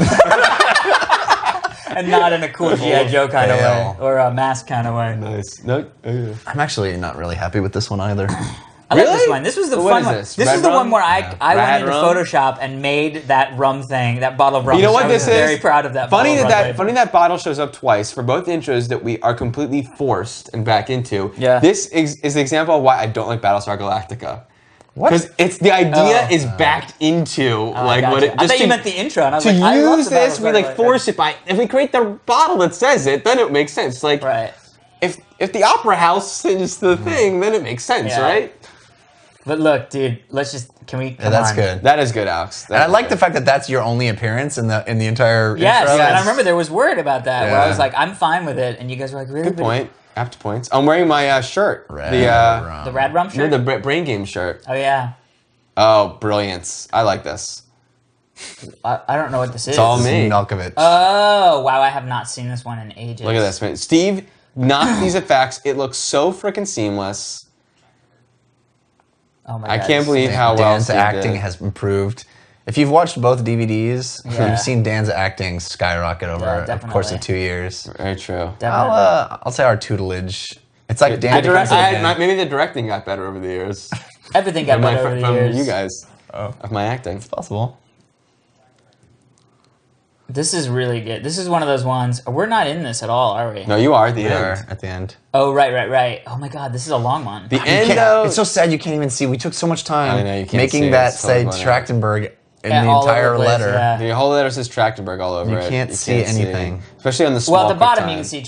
And not in a cool G.I. Joe kind of way. Fail. Or a mask kind of way. Nice. No. I'm actually not really happy with this one either. I like Really? this one. This was the What fun is one. this? This Red was the rum? one where I went Rad into rum? Photoshop and made that rum thing, that bottle of rum. You know I what was this is? very proud of that. Funny bottle of that rum that label. funny that bottle shows up twice for both intros that we are completely forced and back into. Yeah. This is an example of why I don't like Battlestar Galactica. What? Because it's the idea Oh. is backed into like Gotcha. what it. I thought you meant the intro, and I was to like, I love use the this, we Battlestar like Galactica. force it by. If we create the bottle that says it, then it makes sense. Like Right. if the opera house sings the thing, then it makes sense, Yeah. right? But look, dude, let's just can we? Come Yeah, that's on. good. That is good, Alex. And I like the fact that that's your only appearance in the entire Yes, intro. and I remember there was word about that where I Yeah. was like, I'm fine with it, and you guys were like, really? Good point. After points. I'm wearing my shirt. Rad the rum. The Rad Rum no, shirt. the Brain Game shirt. Oh yeah. Oh, brilliance! I like this. I don't know what this is. It's all This is me. Malkovich. Oh wow, I have not seen this one in ages. Look at this, man. Steve knocked these effects. It looks so freaking seamless. Oh my I God, can't this believe is- how well Dan's Steve acting did. has improved. If you've watched both DVDs, Yeah. you've seen Dan's acting skyrocket over Yeah, a course of definitely. 2 years. Very true. Definitely. I'll say our tutelage. It's like The Dan. direct- becomes a Dan. maybe the directing got better over the years. Everything got From my- better over the from years. you guys. Oh. Of my acting. Possible. This is really good. This is one of those ones. We're not in this at all, are we? No, you are at the We end. are at the end. Oh right. Oh my God, this is a long one. The You end, can't- though. it's so sad you can't even see. We took so much time I know, you can't making see it. that It's say totally Trachtenberg in Yeah, the all over entire the place, letter. yeah. the whole letter says Trachtenberg all over You it. can't see anything. Especially on the small Well, at the bottom quick you can time. see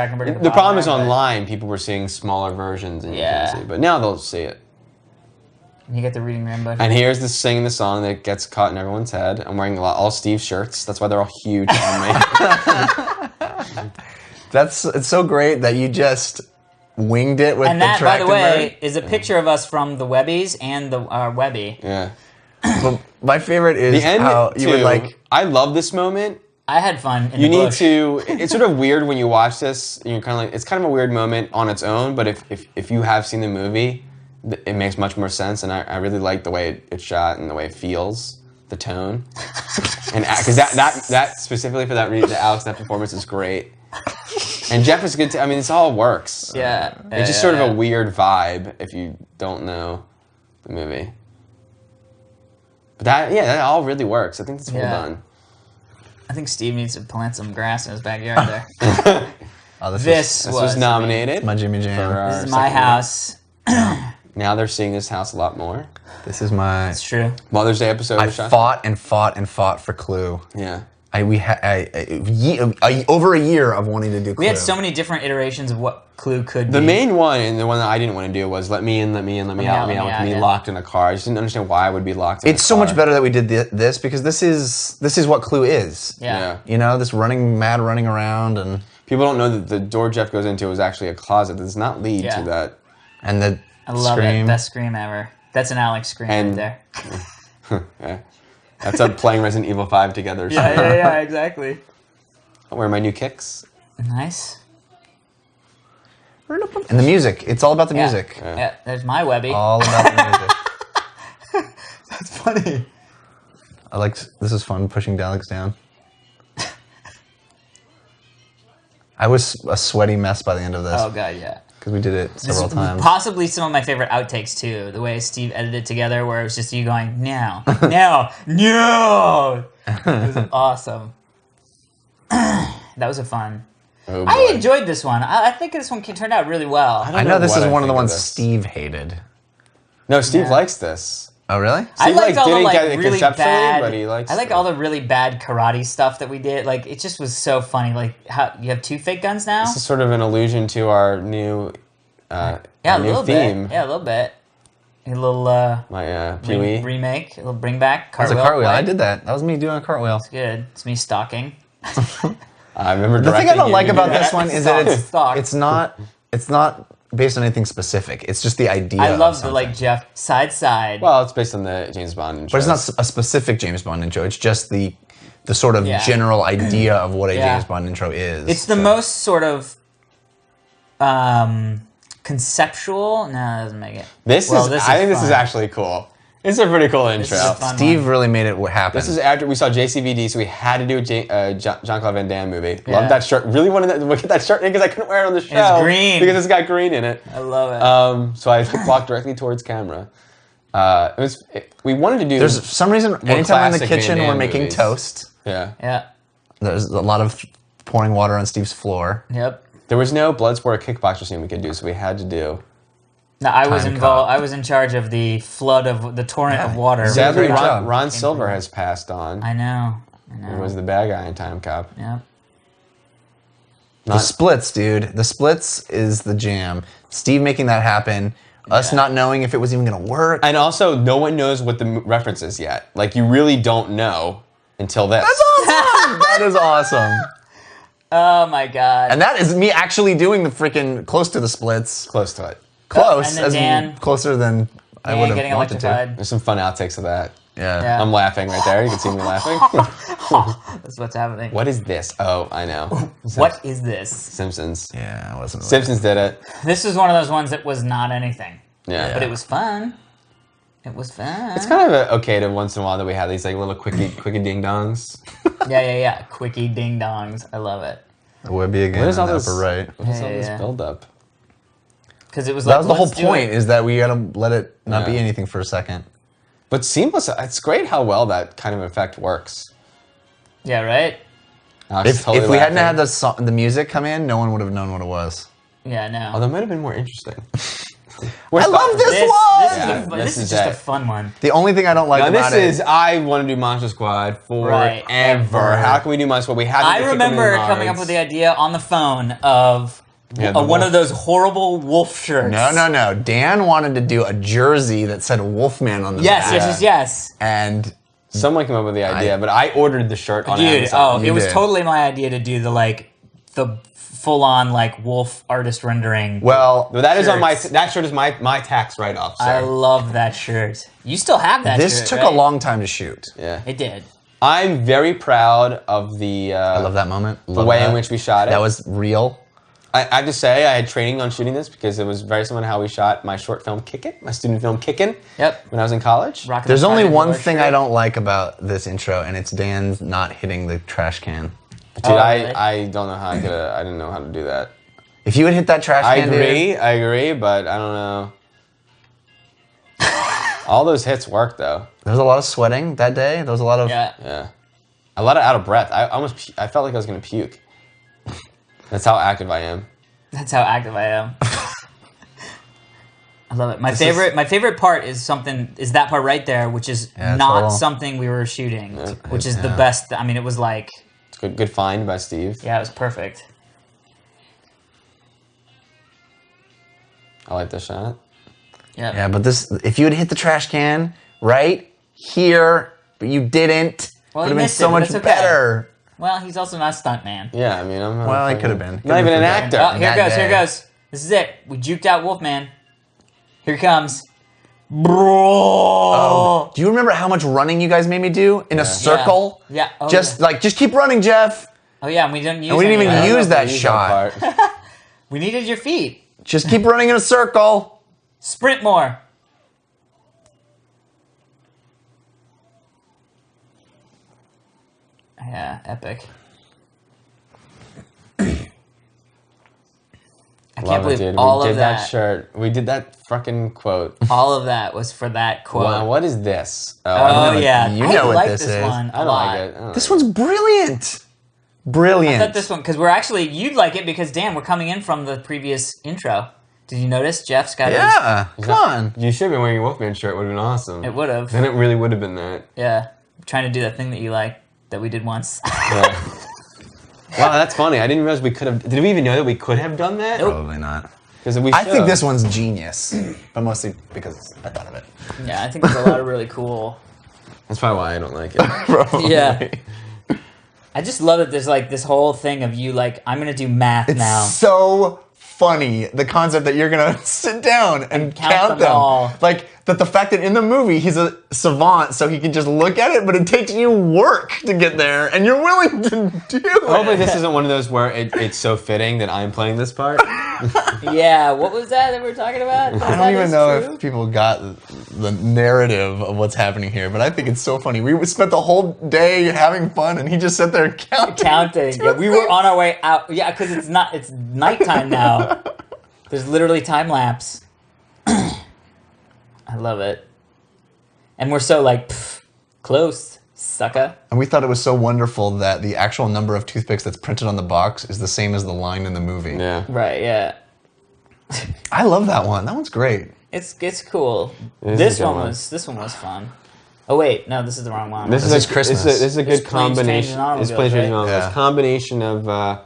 Trachtenberg. at The problem is bottom, but online, people were seeing smaller versions and you Yeah. couldn't see. But now they'll see it. You get the reading rainbow. And here's the singing the song that gets caught in everyone's head. I'm wearing all Steve shirts. That's why they're all huge on me. It's so great that you just winged it with And the that, by the Trachtenberg. way, is a picture of us from the Webbies and the Webby. Yeah. But my favorite is The end, how you too, would like. I love this moment. I had fun in You the need bush. to. It's sort of weird when you watch this. You're kind of like, it's kind of a weird moment on its own. But if you have seen the movie, it makes much more sense. And I really like the way it's shot and the way it feels, the tone, and because that specifically for that reason, Alex, that performance is great. And Jeff is good too. I mean, this all works. Yeah. It's just sort of a weird vibe if you don't know the movie. But that all really works. I think that's well Yeah. done. I think Steve needs to plant some grass in his backyard there. Oh, This This was nominated. my Jimmy for Jam. our This is my second house. one. Now they're seeing this house a lot more. This is my. It's true. Mother's Day episode. I was shot. fought and fought and fought for Clue. Yeah. Over a year of wanting to do Clue. We had so many different iterations of what Clue could The be. main one and the one that I didn't want to do was let me in, let me in, let me out, let me out, with me yeah. locked in a car. I just didn't understand why I would be locked in It's a so car. much better that we did this because this is what Clue is. Yeah. You know, this running around and People don't know that the door Jeff goes into is actually a closet. That does not lead Yeah. to that. the I love scream. it. Best scream ever. That's an Alex scream And- right there. Yeah. That's up playing Resident Evil 5 together. So. yeah, exactly. I'll wear my new kicks. Nice. And the music. It's all about the Yeah. music. Yeah, there's my Webby. All about the music. That's funny. I like. This is fun pushing Alex down. I was a sweaty mess by the end of this Oh god, yeah. because we did it This several is times. possibly some of my favorite outtakes too. The way Steve edited it together, where it was just you going, "No, no, no." It was awesome. That was a fun. Oh, I boy. enjoyed this one. I think this one turned out really well. don't I know this what is I one of the think of ones this. Steve hated. No, Steve Yeah. likes this. Oh, really? I Steve, liked like, all the didn't get like it really conceptually, bad. but he likes I like the- all the really bad karate stuff that we did. Like it just was so funny. Like how you have two fake guns now. This is sort of an allusion to our new, Yeah, a our new little theme. bit. Yeah, a little bit. A little My Pee-wee. remake, a little bring back. That's a Cartwheel. cartwheel. I play. did that. That was me doing a cartwheel. Good. It's me stalking. I remember The thing I directing don't you like to do about that. this one is that Stock. it's not based on anything specific. It's just the idea. I of love the something. like Jeff side. Well, it's based on the James Bond intro. But it's not a specific James Bond intro. It's just the sort of Yeah. general idea of what a Yeah. James Bond intro is. It's the most sort of conceptual. No, that doesn't make it. This Well, is. this I is think this is fun. actually cool. It's a pretty cool intro. is a fun Steve really made it happen. This is after we saw JCVD, so we had to do a Jean-Claude Van Damme movie. Yeah. Love that shirt. Really wanted to get that shirt because I couldn't wear it on the show. green. Because it's got green in it. I love it. So I walked directly towards camera. We wanted to do. There's for some reason, anytime we're in the classic Van kitchen, Damme we're making movies. toast. Yeah. Yeah. There's a lot of pouring water on Steve's floor. Yep. There was no Bloodsport or kickboxer scene we could do, so we had to do. No, I was Time involved. cop. I was in charge of the flood of the torrent of water. Sadly, great job. Ron Silver has passed on. I know. He was the bad guy in Time Cop. Yep. The splits, dude. The splits is the jam. Steve making that happen. Us not knowing if it was even gonna work. And also, no one knows what the reference is yet. Like, you really don't know until this. That's awesome. That is awesome. Oh my god. And that is me actually doing the freaking close to the splits. Close to it. Close, and then as Dan- closer than I Dan would have getting wanted to. electrified. There's some fun outtakes of that. Yeah. Yeah. I'm laughing right there. You can see me laughing. That's what's happening. What is this? Oh, I know. What is this? Simpsons. Yeah, I wasn't. Really. Simpsons did it. This is one of those ones that was not anything, Yeah. but it was fun. It was fun. It's kind of okay to once in a while that we have these like little quickie ding dongs. Yeah. Quickie ding dongs. I love it. It would be again What is in all the this? upper right. What is all Yeah, this yeah. build up? Because it was That like was the whole let's do point. it. Is that we gotta let it not be Yeah. anything for a second. But seamless. It's great how well that kind of effect works. Yeah. Right. Alex is If totally we hadn't laughing. had the music come in, no one would have known what it was. Yeah. No. Oh, that might have been more interesting. I love this This one. is, Yeah, this this is is just a it. fun one. The only thing I don't like Now about this is it. I want to do Monster Squad Right. forever. How can we do Monster Squad? We had to I do remember Kickin' coming up Nards. with the idea on the phone of Yeah, the one wolf. of those horrible wolf shirts. No. Dan wanted to do a jersey that said Wolfman on the Yes, back. yes. And Someone came up with the idea, but I ordered the shirt on Dude, Amazon. it You was did. totally my idea to do the full-on like wolf artist rendering. well, No, that is on my. shirts. That shirt is my tax write off. I love that shirt. You still have that this shirt, took right? a long time to shoot. Yeah, It did. I'm very proud of the. I love that moment. The way in which we shot it. That was real. I have to say, I had training on shooting this because it was very similar to how we shot my short film Kickin', my student film Kickin', Yep. when I was in college. Rocking There's the only Friday one Door thing shirt. I don't like about this intro, and it's Dan's not hitting the trash can. Dude, Oh, really? I don't know how I could. I didn't know how to do that. If you would hit that trash I can, dude, agree, but I don't know. All those hits worked though. there was a lot of sweating that day. There was a lot of. Yeah. Yeah, a lot of out of breath. I felt like I was gonna puke. That's how active I am. That's how active I am. I love it. My favorite part is that part right there, which is Yeah, it's not all- something we were shooting, which is the yeah. best. I mean, it was like, It's good find by Steve. yeah, it was perfect. I like this shot. Yeah. Yeah, but if you had hit the trash can right here, but you didn't, Well, would he have been missed so it, but much it's okay. better. Well, he's also not a stunt man. Yeah, I mean, I'm not. Well, he fucking- could have been. Not even an Could've actor. Oh, here That goes. day. Here goes. This is it. We juked out Wolfman. Here he comes. Bro. Do you remember how much running you guys made me do in a circle? Yeah. Oh, just yeah. just keep running, Jeff. Oh yeah, and we didn't use. And we didn't any even of I don't know use if that we used shot. part. We needed your feet. Just keep running in a circle. Sprint more. Yeah, epic. I can't Love it, believe dude. all We of did that that. shirt. We did that fucking quote. All of that was for that quote. Wow, what is this? I Oh don't know. yeah, You I know what like this this is. one. I don't like it. I don't This like one's brilliant. Brilliant. I thought this one because we're actually you'd like it because Dan, we're coming in from the previous intro. Did you notice Jeff's got Yeah, come on. it. You should have been wearing a Wolfman shirt. Would have been awesome. It would have. Then it really would have been that. Yeah, trying to do that thing that you like that we did once. Yeah. Wow, that's funny. I didn't realize we could have. Did we even know that we could have done that? Nope. Probably not. Because we. I think should've. this one's genius, but mostly because I thought of it. Yeah, I think there's a lot of really cool. That's probably why I don't like it. Probably. Yeah. I just love that there's like this whole thing of you like I'm gonna do math It's now. so funny, the concept that you're gonna sit down and count count them them. all. Like that the fact that in the movie he's a savant, so he can just look at it, but it takes you work to get there, and you're willing to do it. Hopefully this isn't one of those where it's so fitting that I'm playing this part. Yeah, what was that we were talking about? I don't even know if people got the narrative of what's happening here, but I think it's so funny. We spent the whole day having fun, and he just sat there counting. Yeah, we were on our way out. Yeah, because it's nighttime now. There's literally time lapse. I love it. And we're so like, close, sucker. And we thought it was so wonderful that the actual number of toothpicks that's printed on the box is the same as the line in the movie. Yeah. Right, yeah. I love that one. That one's great. It's cool. It is This a good one one. was fun. Oh wait, no, this is the wrong one. This is Christmas. This is a good It's Planes, Trains, combination. and Automobiles, It's Planes, Trains, and right? Automobiles. Yeah. Combination of.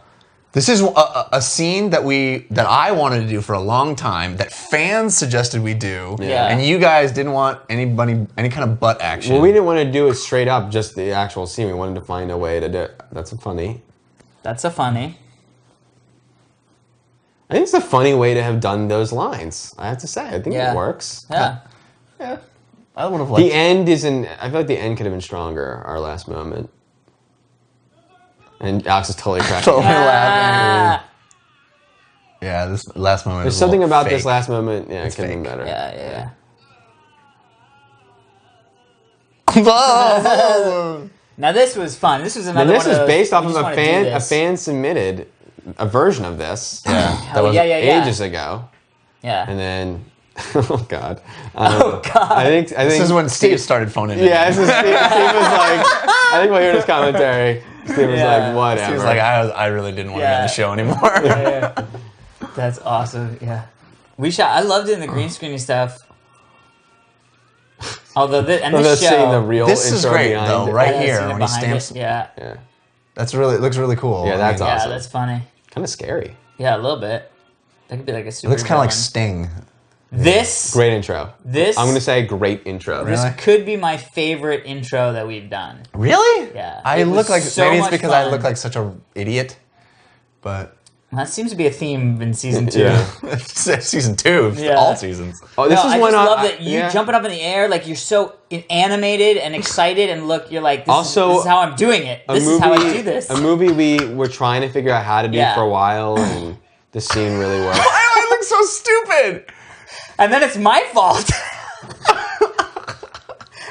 This is a scene that I wanted to do for a long time, that fans suggested we do, Yeah. and you guys didn't want any kind of butt action. Well, we didn't want to do it straight up, just the actual scene. We wanted to find a way to do it. That's funny. That's a funny. I think it's a funny way to have done those lines. I have to say, I think Yeah. it works. Yeah. Yeah, I would have liked. The end isn't. I feel like the end could have been stronger. Our last moment. And Alex is totally cracking. Totally laughing. Ah! Yeah, this last moment. There's was a something little about fake. this last moment. Yeah, it It's could have been fake. better. Yeah. Oh! Now this was fun. This was And another this one of is those, based off we of just a wanna do fan. A this. fan submitted a version of this. Yeah, that Hell was. yeah. Ages ago, Yeah. and then oh god. Oh, God. I think This is when Steve started phoning in. Yeah, this is Steve was like. I think we'll hear this commentary. Steve was Yeah. like, whatever. He was like, I really didn't want to be on Yeah. the show anymore. Yeah. That's awesome. Yeah. I loved doing the green screening stuff. Although this show, seeing the real This is intro great, behind though, it. right yeah, here seeing it when he behind stamps. it. Yeah. Yeah, It looks really cool. Yeah, that's Yeah, awesome. that's funny. kind of scary. Yeah, a little bit. That could be like a It super. looks kind of like villain. Sting. This. Great intro. This. I'm gonna say great intro. This Really? could be my favorite intro that we've done. Really? Yeah. I It was look like so maybe it's much because I fun. look like such a idiot, but That seems to be a theme in season 2. Yeah. season 2, Yeah. all seasons. Oh, this No, is I when just I love that you yeah. jumping up in the air, like you're so animated and excited, and look, you're like, this, Also, this is how I'm doing it. This is how I do this. A movie we were trying to figure out how to do Yeah. for a while, and the scene really worked. Why do I look so stupid? And then it's my fault.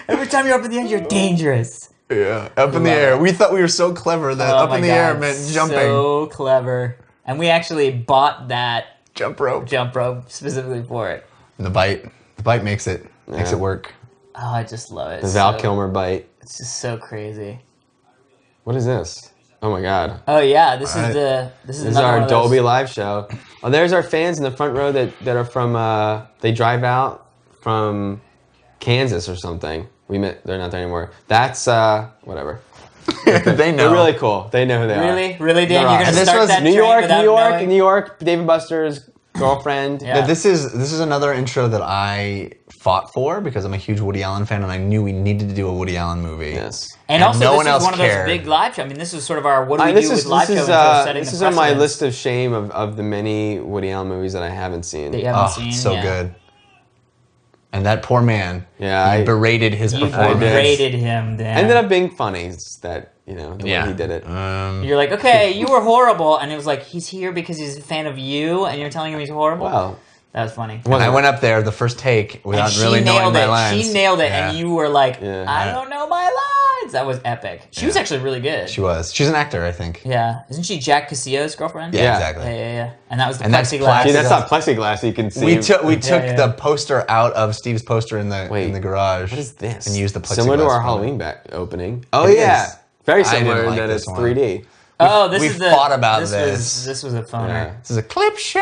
Every time you're up in the air, you're dangerous. Yeah, up in the Love air. it. We thought we were so clever that Oh up my in the God, air meant jumping. So clever. And we actually bought that Jump rope. jump rope specifically for it. And the bite makes it work. Oh, I just love it. The Val Kilmer bite. It's just so crazy. What is this? Oh my god. Oh yeah, this Alright. is the this is This is another one our of those- Dolby Live show. Oh, there's our fans in the front row that are from. They drive out from Kansas or something. They're not there anymore. That's whatever. They know. They're really cool. They know who they are. Really, Dan? You're They're gonna awesome. And this start was that New train York, without New York, knowing? New York. David Buster's girlfriend. Yeah. This is another intro that I fought for because I'm a huge Woody Allen fan and I knew we needed to do a Woody Allen movie. Yes. And And also, no this one is else one of cared. those big live shows. I mean, this is sort of our what do we This do is with live this show is intros, setting this the is on my precedence list of shame of the many Woody Allen movies that I haven't seen. that you haven't Oh, seen. so yeah. good. And that poor man. Yeah, he I- berated his You performance. rated him, Dan. Ended up being funny. It's that the way he did it. You're like, okay, you were horrible, and it was like he's here because he's a fan of you, and you're telling him he's horrible. Wow. That was funny. And I went up there the first take without And really knowing my it. lines. She nailed it, Yeah. and you were like, Yeah. I don't know my lines. That was epic. She was actually really good. She was. She's an actor, I think. Yeah, isn't she Jack Casillo's girlfriend? Yeah, Yeah. exactly. Yeah. And that was the And that's plexiglass. plastic. See, that's not plexiglass. You can see. We took yeah. the poster out of Steve's poster in the Wait, garage. What is this? And used the plexiglass. Similar to our for it. Halloween opening. Oh It yeah, is. very I didn't similar in like that this it's one. 3D. Oh, this we is the. fought about this. this. This was a phoner. Yeah. This is a clip show.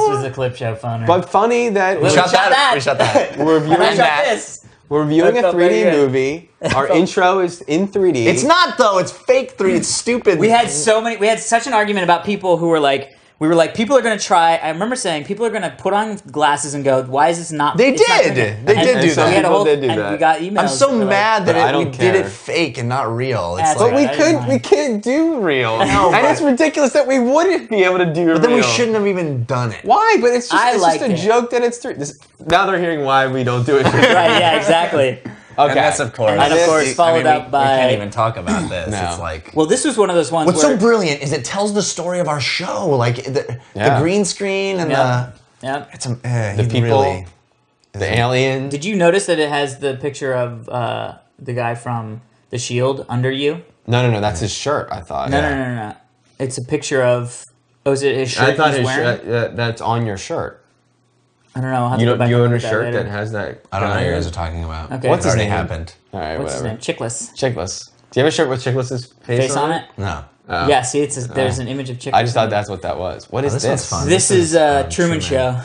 This was a clip show phoner. But funny that We shot that. We shot that. we're and I reviewing shot that. this. We're reviewing That a felt very 3D good. movie. Our intro is in 3D. It's not though. It's fake 3. It's stupid. We had such an argument about people who were like, we were like, people are going to try. I remember saying people are going to put on glasses and go, "Why is this not?" They it's not did. working?" They did do so that. We had a whole, People did do and that. we got emails. I'm so that were mad But I that we don't did it care. fake and not real. It's That's like, But we I didn't mind. we can't do real. know, and but- it's ridiculous that we wouldn't be able to do real. but then we shouldn't have even done it. Why? But it's just, I it's liked just a it. joke that it's true. Now they're hearing why we don't do it. Right? Yeah, exactly. Okay. And that's of course. And of course, followed up we by- can't even talk about this. No. It's like. Well, this was one of those ones. What's where, so brilliant is it tells the story of our show, like the Yeah. green screen and Yeah. Yeah. it's The he people, really, the alien. Did you notice that it has the picture of the guy from The Shield under you? No. That's his shirt. I thought. No. It's a picture of. Oh, is it his shirt I thought he's his wearing? shirt. That's on your shirt. I don't know. I'll have You to go don't. back You and own a look at shirt later. that has that. I don't know what guy you in guys it. are talking about. Okay. What's It his already name? happened. All right, What's whatever. his name? Chickless. Chickless. Do you have a shirt with Chickless's Face on it? No. Oh. Yeah. See, there's an image of Chickless. I just thought that's what that was. What is this one's this? fun. This is Truman Show.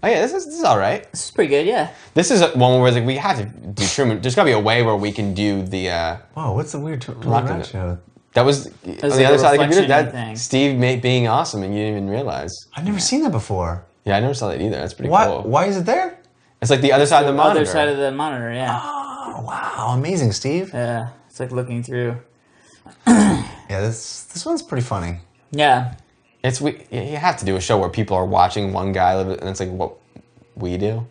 Oh yeah, this is all right. This is pretty good. Yeah. This is one where it's like we have to do Truman. There's got to be a way where we can do the. Whoa, what's the weird Rock Truman it. show? That was on like the a other side of the computer. reflection That thing. Steve being awesome, and you didn't even realize. I've never seen that before. Yeah, I never saw that either. That's pretty Why? cool. Why is it there? It's like the other side of the monitor. Other side of the monitor. Yeah. Oh wow, amazing, Steve. Yeah. It's like looking through. Yeah, this one's pretty funny. Yeah. You have to do a show where people are watching one guy live, and it's like what we do.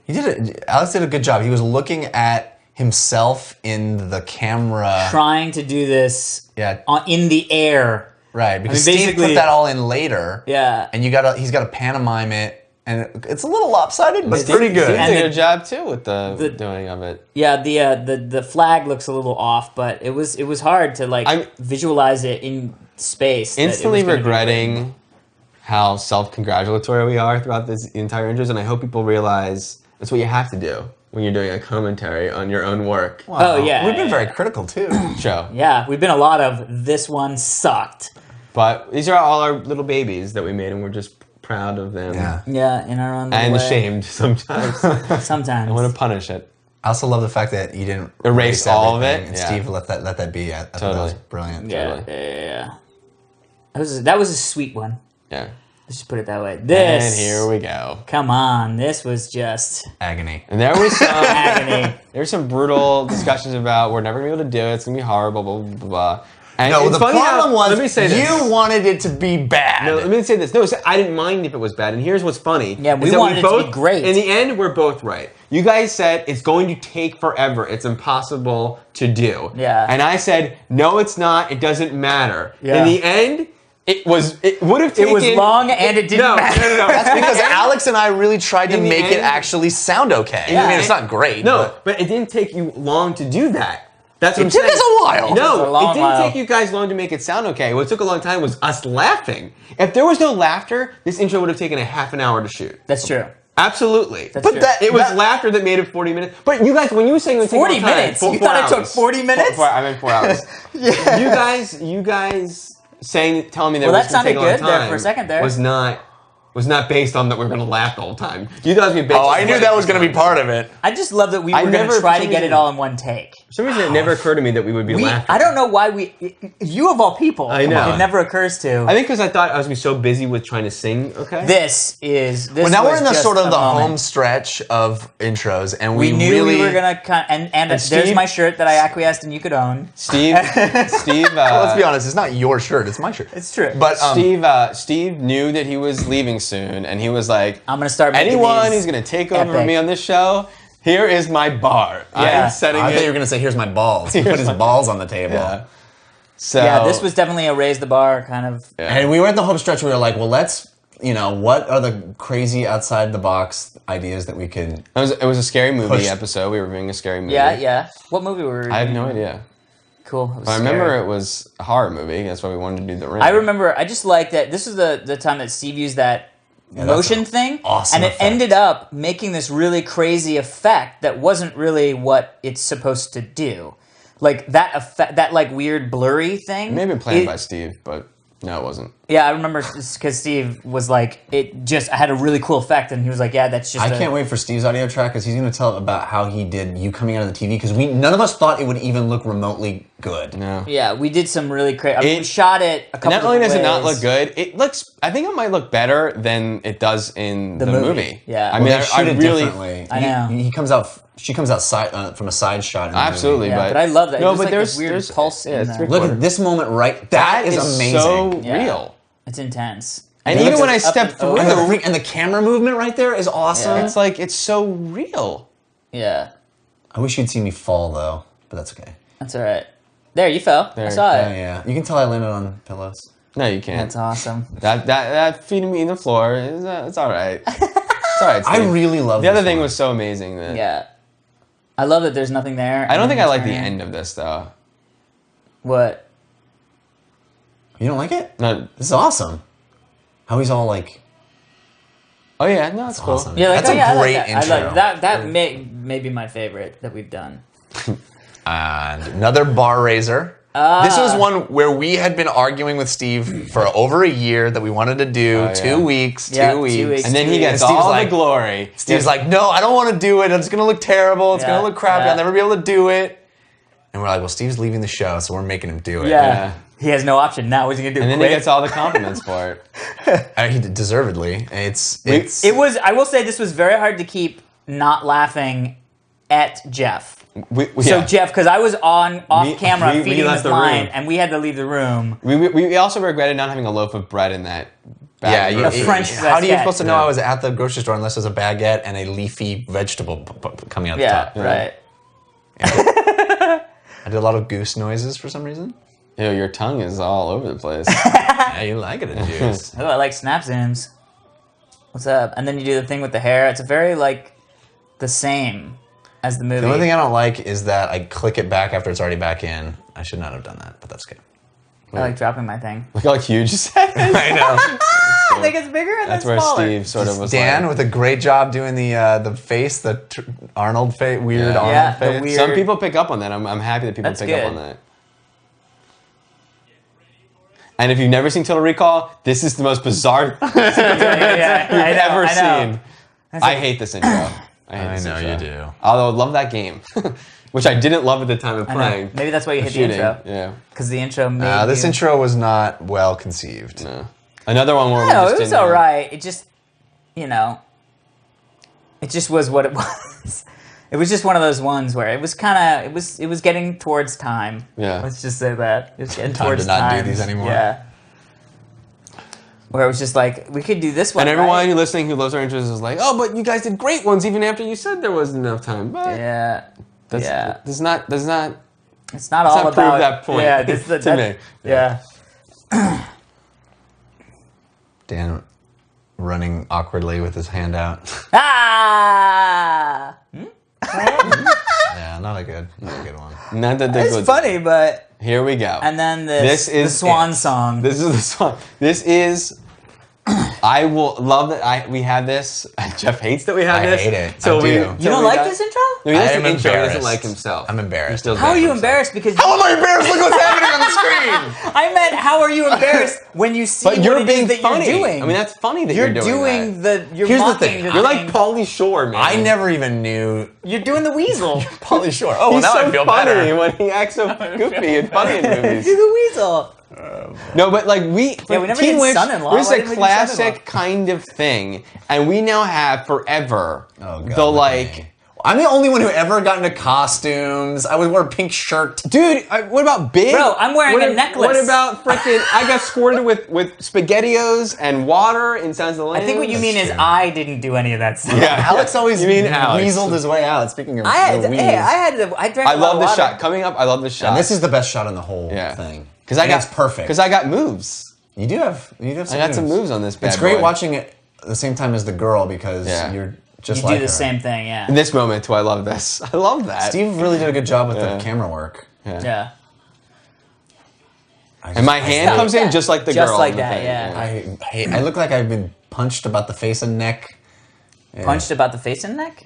Alex did a good job. He was looking at himself in the camera. Trying to do this Yeah, in the air. right. Because I mean, Steve put basically- that all in later. Yeah. And he's got to pantomime it, and it's a little lopsided, but Steve- pretty good. Steve And did a the- good job too with the the- doing of it. Yeah, the flag looks a little off, but it was hard to I'm- visualize it in space. that it was Instantly gonna be regretting how self-congratulatory we are throughout this entire intros, and I hope people realize that's what you have to do when you're doing a commentary on your own work Wow. Oh, yeah, we've been yeah, very yeah. critical too. show. Yeah, we've been a lot of this one sucked. But these are all our little babies that we made, and we're just proud of them. Yeah. Yeah, in our own little And way. ashamed sometimes. I Sometimes. want to punish it. I also love the fact that you didn't Erase all of everything, it? and Yeah. Steve let that be. I thought that was Totally. brilliant. Yeah, Totally. yeah. That was a sweet one. Yeah. Let's just put it that way. This. And here we go. Come on, this was just Agony. And there was some agony. there were some brutal discussions about we're never gonna be able to do it. It's gonna be horrible. Blah blah blah. And No, it's the funny how- problem was let me say this. you wanted it to be bad. No, let me say this. No, I didn't mind if it was bad. And here's what's funny. Yeah, we is that wanted it to be great. In the end, we're both right. You guys said it's going to take forever. It's impossible to do. Yeah. And I said, no, it's not. It doesn't matter. Yeah. In the end, it would have taken. was long and it didn't no, matter. No. That's because Alex and I really tried to In the make it end- actually sound okay. Yeah. I mean, it's not great. No, but it didn't take you long to do that. That's what It I'm took saying. us a while. It was No, a long it didn't while. take you guys long to make it sound okay. What took a long time was us laughing. If there was no laughter, this intro would have taken a half an hour to shoot. That's true. Absolutely. That's But true. that- It was laughter that made it 40 minutes. But you guys, when you were saying it would take 40 a long time, minutes? four- You four thought it took hours. 40 minutes? I meant 4 hours. Yeah. You guys telling me that Well, it was that going to take sounded a long good there time for a second there. was not based on that we were going to laugh the whole time. You thought it was going to be based Oh, on I knew that was going to be part of it. I just love that we I were going never- to try for to some get it reason- all in one take. For some reason, it never occurred to me that we would be laughing. I don't know why you of all people, I know. it never occurs to. I think because I thought I was going to be so busy with trying to sing, okay? this Well, now we're was in the just sort of a the moment. home stretch of intros, and We knew really we were going to and there's Steve- my shirt that I acquiesced and you could own. Steve, Let's be honest, it's not your shirt; it's my shirt. It's true. But Steve knew that he was leaving soon, and he was like, I'm going to start making anyone these who's going to take over epic. me on this show, here is my bar. Yeah. I'm setting I it. thought you were going to say, "Here's my balls." He put his balls on the table. Yeah. So Yeah, this was definitely a raise the bar kind of. Yeah. And we were at the home stretch. We were like, "Well, let's, what are the crazy outside the box ideas that we could?" It was a scary movie Push. episode. We were reviewing a scary movie. Yeah. What movie were we I have no reviewing? idea. Cool. It was I remember scary. it was a horror movie. That's why we wanted to do The Ring. I remember. I just like that. This is the time that Steve used that that's motion an thing, awesome and it effect. ended up making this really crazy effect that wasn't really what it's supposed to do. Like that effect, that like weird blurry thing. It may have been planned it- by Steve, but No, it wasn't. Yeah, I remember because Steve was like, I had a really cool effect, and he was like, yeah, that's just. I can't wait for Steve's audio track because he's going to tell about how he did you coming out of the TV because none of us thought it would even look remotely good. No. Yeah, we did some really crazy. We shot it a couple. Not only does it not ways. look good, it looks. I think it might look better than it does in the movie. Yeah. I mean, They shoot I it really. differently. I know. He comes out. She comes out from a side shot. In the Absolutely, movie. Yeah, but but I love that. No, It was but like there's this weird there's pulse Yeah, in it's there. Look at this moment right. That is amazing. so Yeah. real. It's intense. And It even looks when I up step and through over. And the camera movement right there is awesome. Yeah. It's like it's so real. Yeah, I wish you'd see me fall though, but that's okay. that's all right. There, you fell. I There. saw it. Yeah. You can tell I landed on pillows. No, you can't. That's awesome. That feeding me in the floor is it's all right. It's all right. I Steve. really love The other this thing one. was so amazing that Yeah, I love that there's nothing there. I don't think I like the turn. end of this though. What? You don't like it? No. This is awesome. How he's all like. Oh yeah, no, it's cool. Awesome. Yeah, like, That's oh, yeah, a great I like that. intro. I like that. That may be my favorite that we've done. And another bar raiser. This was one where we had been arguing with Steve for over a year that we wanted to do. Oh, yeah. 2 weeks, Yeah, 2 weeks. 2 weeks. And then he And gets Steve's all like- the glory. Steve's like, no, I don't want to do it. It's going to look terrible. It's Yeah, going to look crappy. yeah. I'll never be able to do it. And we're like, well, Steve's leaving the show, so we're making him do it. Yeah. He has no option now. What's he gonna do? And then quit? he gets all the compliments for it. He did deservedly. It's It was. I will say this was very hard to keep not laughing at Jeff. So Yeah. Jeff, because I was off We- camera we feeding left this the line, room. and we had to leave the room. We also regretted not having a loaf of bread in that bag. yeah. of A groceries. French How are you baguette. supposed to know Yeah. I was at the grocery store unless there's a baguette and a leafy vegetable coming out Yeah, the top? right. I did a lot of goose noises for some reason. Ew, your tongue is all over the place. Yeah, you like it, juice. Oh, I like snap zooms. What's up? And then you do the thing with the hair. It's very like the same as the movie. The only thing I don't like is that I click it back after it's already back in. I should not have done that, but that's okay. I like dropping my thing. Look how huge his head is. I know. I think it's bigger and That's then where smaller. Steve sort of was Dan like, with a great job doing the face, the Arnold face, weird Yeah. Arnold Yeah, the face. weird- Some people pick up on that. I'm happy that people That's pick good. up on that. And if you've never seen Total Recall, this is the most bizarre thing yeah, you've I know, ever I know. seen. I hate this intro. I hate I this know intro. you do. Although I love that game, which I didn't love at the time of I know. playing. Maybe that's why you hit the Shooting. intro. Yeah. Because the intro made This you... intro was not well conceived. No. Another one where we No, just it was didn't. alright. It just, you know, it just was what it was. It was just one of those ones where it was kind of, it was getting towards time. Yeah. Let's just say that. It was getting Time to towards not do time. these anymore. Yeah. Where it was just like, we could do this one, And everyone right? who listening who loves our intros is like, oh, but you guys did great ones even after you said there wasn't enough time. But Yeah. that's, Yeah. does not It's not Let's all not about... prove that point Yeah, this is the... to that- me. Yeah. Dan running awkwardly with his hand out. Ah! Yeah, not a good one. not that they It's go- funny, but... Here we go. And then This the is swan it. song. This is the song. This is. I will love that we have this. Jeff hates that we have I this. hate it. So I we. do. You don't like this intro? No, he likes I am the intro. He doesn't embarrassed. like himself. I'm embarrassed. He still How are does you himself. embarrassed? Because How am I embarrassed? Look what's happening on the screen. I meant, how are you embarrassed when you see But what you're it being is that funny. you're doing? I mean, that's funny that you're you're doing that. You're Here's the mocking thing. the You're like thing. Pauly Shore, man. I never even knew You're doing the weasel. Pauly Shore. Oh, He's now so I feel funny better. when he acts so goofy and funny in movies. You're the weasel. No, but like we we never Teen did Witch Son-in-Law. was Why a didn't we do Son-in-Law? classic kind of thing, and we now have forever Oh, God, the look at like. me. I'm the only one who ever got into costumes. I would wear a pink shirt. Dude, what about Big? Bro, I'm wearing what a necklace. What about frickin' I got squirted with SpaghettiOs and water in Sounds of the Lambs? I think what you mean is true. I didn't do any of that stuff. Yeah. Alex always You mean Alex. weaseled his way out. Speaking of I the wheeze. drank I a lot love of this water. shot. Coming up, I love this shot. and this is the best shot in the whole yeah. thing. Because I got it's perfect. Because I got moves. You do have I some got some moves on this bad It's great boy. watching it at the same time as the girl because Yeah. you're just You like do the her. same thing, yeah. In this moment, too, I love this. I love that. Steve really did a good job with Yeah. the camera work. Yeah. And my hand comes in just like the Just girl. like in the that, thing. yeah. I look like I've been punched about the face and neck punched about the face and neck.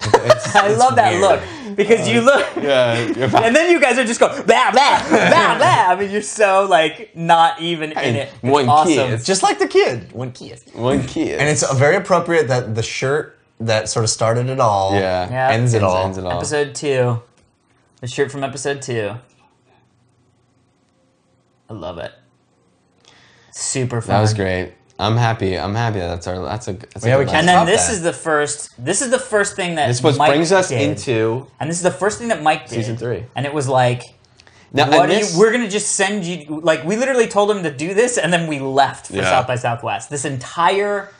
I love that weird. look because you look, Yeah. and then you guys are just going blah blah blah blah. I mean, you're so like not even in it. It's one awesome. kid. It's Just like the kid. One kiss. one kid. And it's very appropriate that the shirt that sort of started it all Yeah. Yeah. ends it all. Ends it all. Episode 2, the shirt from episode 2. I love it. Super fun. That was great. I'm happy. I'm happy that's a Yeah, good we last- can't And then Stop this that. is the first. This is the first thing that This was Mike brings us did. into And this is the first thing that Mike did. Season 3. And it was like, now. what and do this- we're gonna just send you. Like, we literally told him to do this, and then we left for Yeah. South by Southwest. This entire.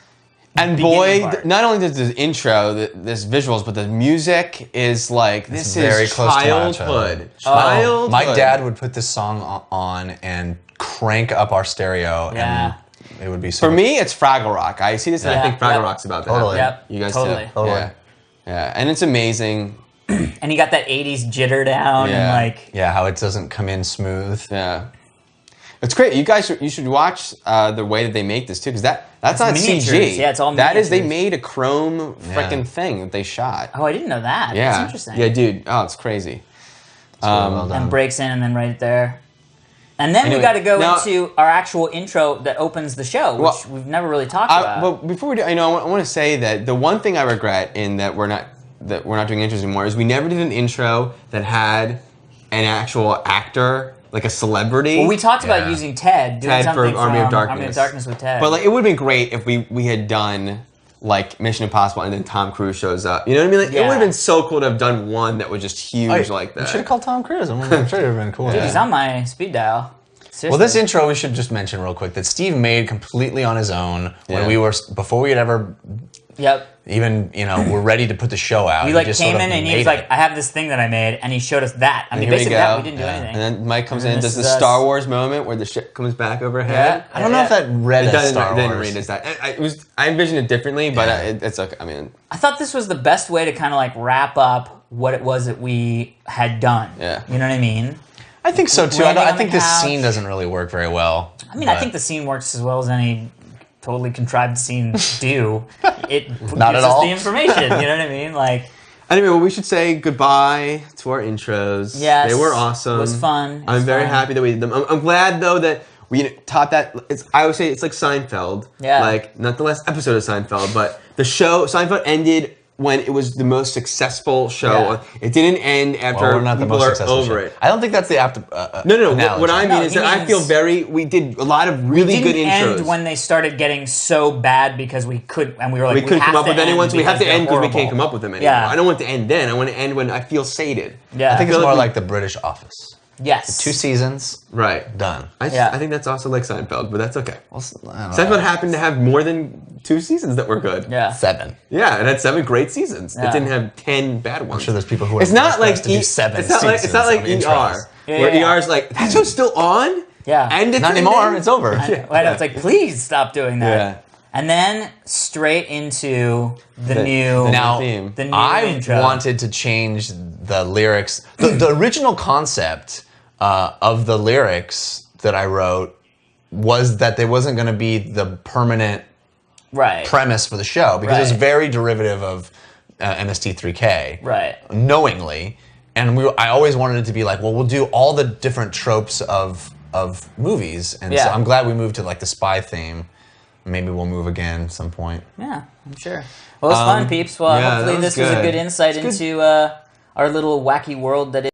And beginning boy, part. not only does the intro, this visuals, but the music is like this very is close to my childhood. childhood. Childhood. My dad would put this song on and crank up our stereo, Yeah. and it would be so For me, it's Fraggle Rock. I see this and I Yeah. think Fraggle Yep. Rock's about that. Totally. Yep. You guys Totally. too. Totally. Yeah. Yeah, and it's amazing. And he got that 80s jitter down, and Yeah. like. Yeah, how it doesn't come in smooth. Yeah. It's great. You guys, you should watch the way that they make this too, because that's not miniatures. CG. Yeah, it's all That is, they miniatures. made a chrome Yeah. freaking thing that they shot. Oh, I didn't know that. Yeah. That's interesting. Yeah, dude. Oh, it's crazy. Well done. And breaks in, and then right there. And then Anyway, we got to go now- into our actual intro that opens the show, which Well, we've never really talked about. But before we do, I want to say that the one thing I regret in that we're not doing intros anymore is we never did an intro that had an actual actor, like a celebrity. Well, we talked about Yeah. using Ted, doing Ted for something Army of from Darkness. Army of Darkness with Ted. But like, it would have been great if we had done like Mission Impossible and then Tom Cruise shows up. You know what I mean? Like, it Yeah. would have been so cool to have done one that was just huge like You that. should have called Tom Cruise. I'm sure it would have been cool. Dude, he's on my speed dial. Seriously. Well, this intro we should just mention real quick that Steve made completely on his own Yeah. when we were before we had ever Yep. even were ready to put the show out. We He like just came sort of in and he made was like, it. I have this thing that I made, and he showed us that. I mean, Here we basically go. that we didn't do Yeah. anything. And then Mike comes And in and this does the is us. Star Wars moment where the shit comes back overhead. Yeah. I don't know if that read It as doesn't. Star It didn't Wars. read as that. I envisioned it differently, but Yeah. it's okay. I mean, I thought this was the best way to kind of like wrap up what it was that we had done. Yeah. You know what I mean? I think so too. Landing I on think the this couch. scene doesn't really work very well. I mean, I but- think the scene works as well as any totally contrived scene do. It Not gives at all. us the information. You know what I mean? Like, anyway, well, we should say goodbye to our intros. yes, They were awesome. It was fun. It I'm was very fun. happy that we did them. I'm glad though that we taught that. I always say it's like Seinfeld. Yeah. Like not the last episode of Seinfeld, but the show Seinfeld ended when it was the most successful show. Yeah. It didn't end after Well, we're not the people most are successful over show. it. I don't think that's the No. analogy. What I mean No, is he that I means- feel we did a lot of really Didn't good intros. end when they started getting so bad because we could, and we were like, we couldn't have come up to with end anyone, so we have to because end because we they're can't come horrible. up with them anymore. Yeah. I don't want it to end then. I want to end when I feel sated. Yeah. I think it's feel more like we- like the British Office. Yes. 2 seasons, Right. done. Yeah. I think that's also like Seinfeld, but that's okay. Well, I don't Seinfeld know. happened to have more than 2 seasons that were good. Yeah. 7. Yeah, it had 7 great seasons. Yeah. It didn't have 10 bad ones. I'm sure there's people who are It's not like to do 7 It's not like seasons ER, of intros. Yeah, where yeah. ER's like that show's still on. Yeah. and it's Not ending? anymore. It's over. I know, it's like, please stop doing that. Yeah. And then straight into the The- new Now, theme. the new I intro. wanted to change the lyrics. The original concept of the lyrics that I wrote was that there wasn't going to be the permanent right. premise for the show because it was Right. very derivative of MST3K. Right. Knowingly. And I always wanted it to be like, well, we'll do all the different tropes of movies. And so Yeah. I'm glad we moved to like the spy theme. Maybe we'll move again at some point. Yeah, I'm sure. Well, it was fun, peeps. Well, yeah, hopefully that was this was a good. good insight It's into our little wacky world that is.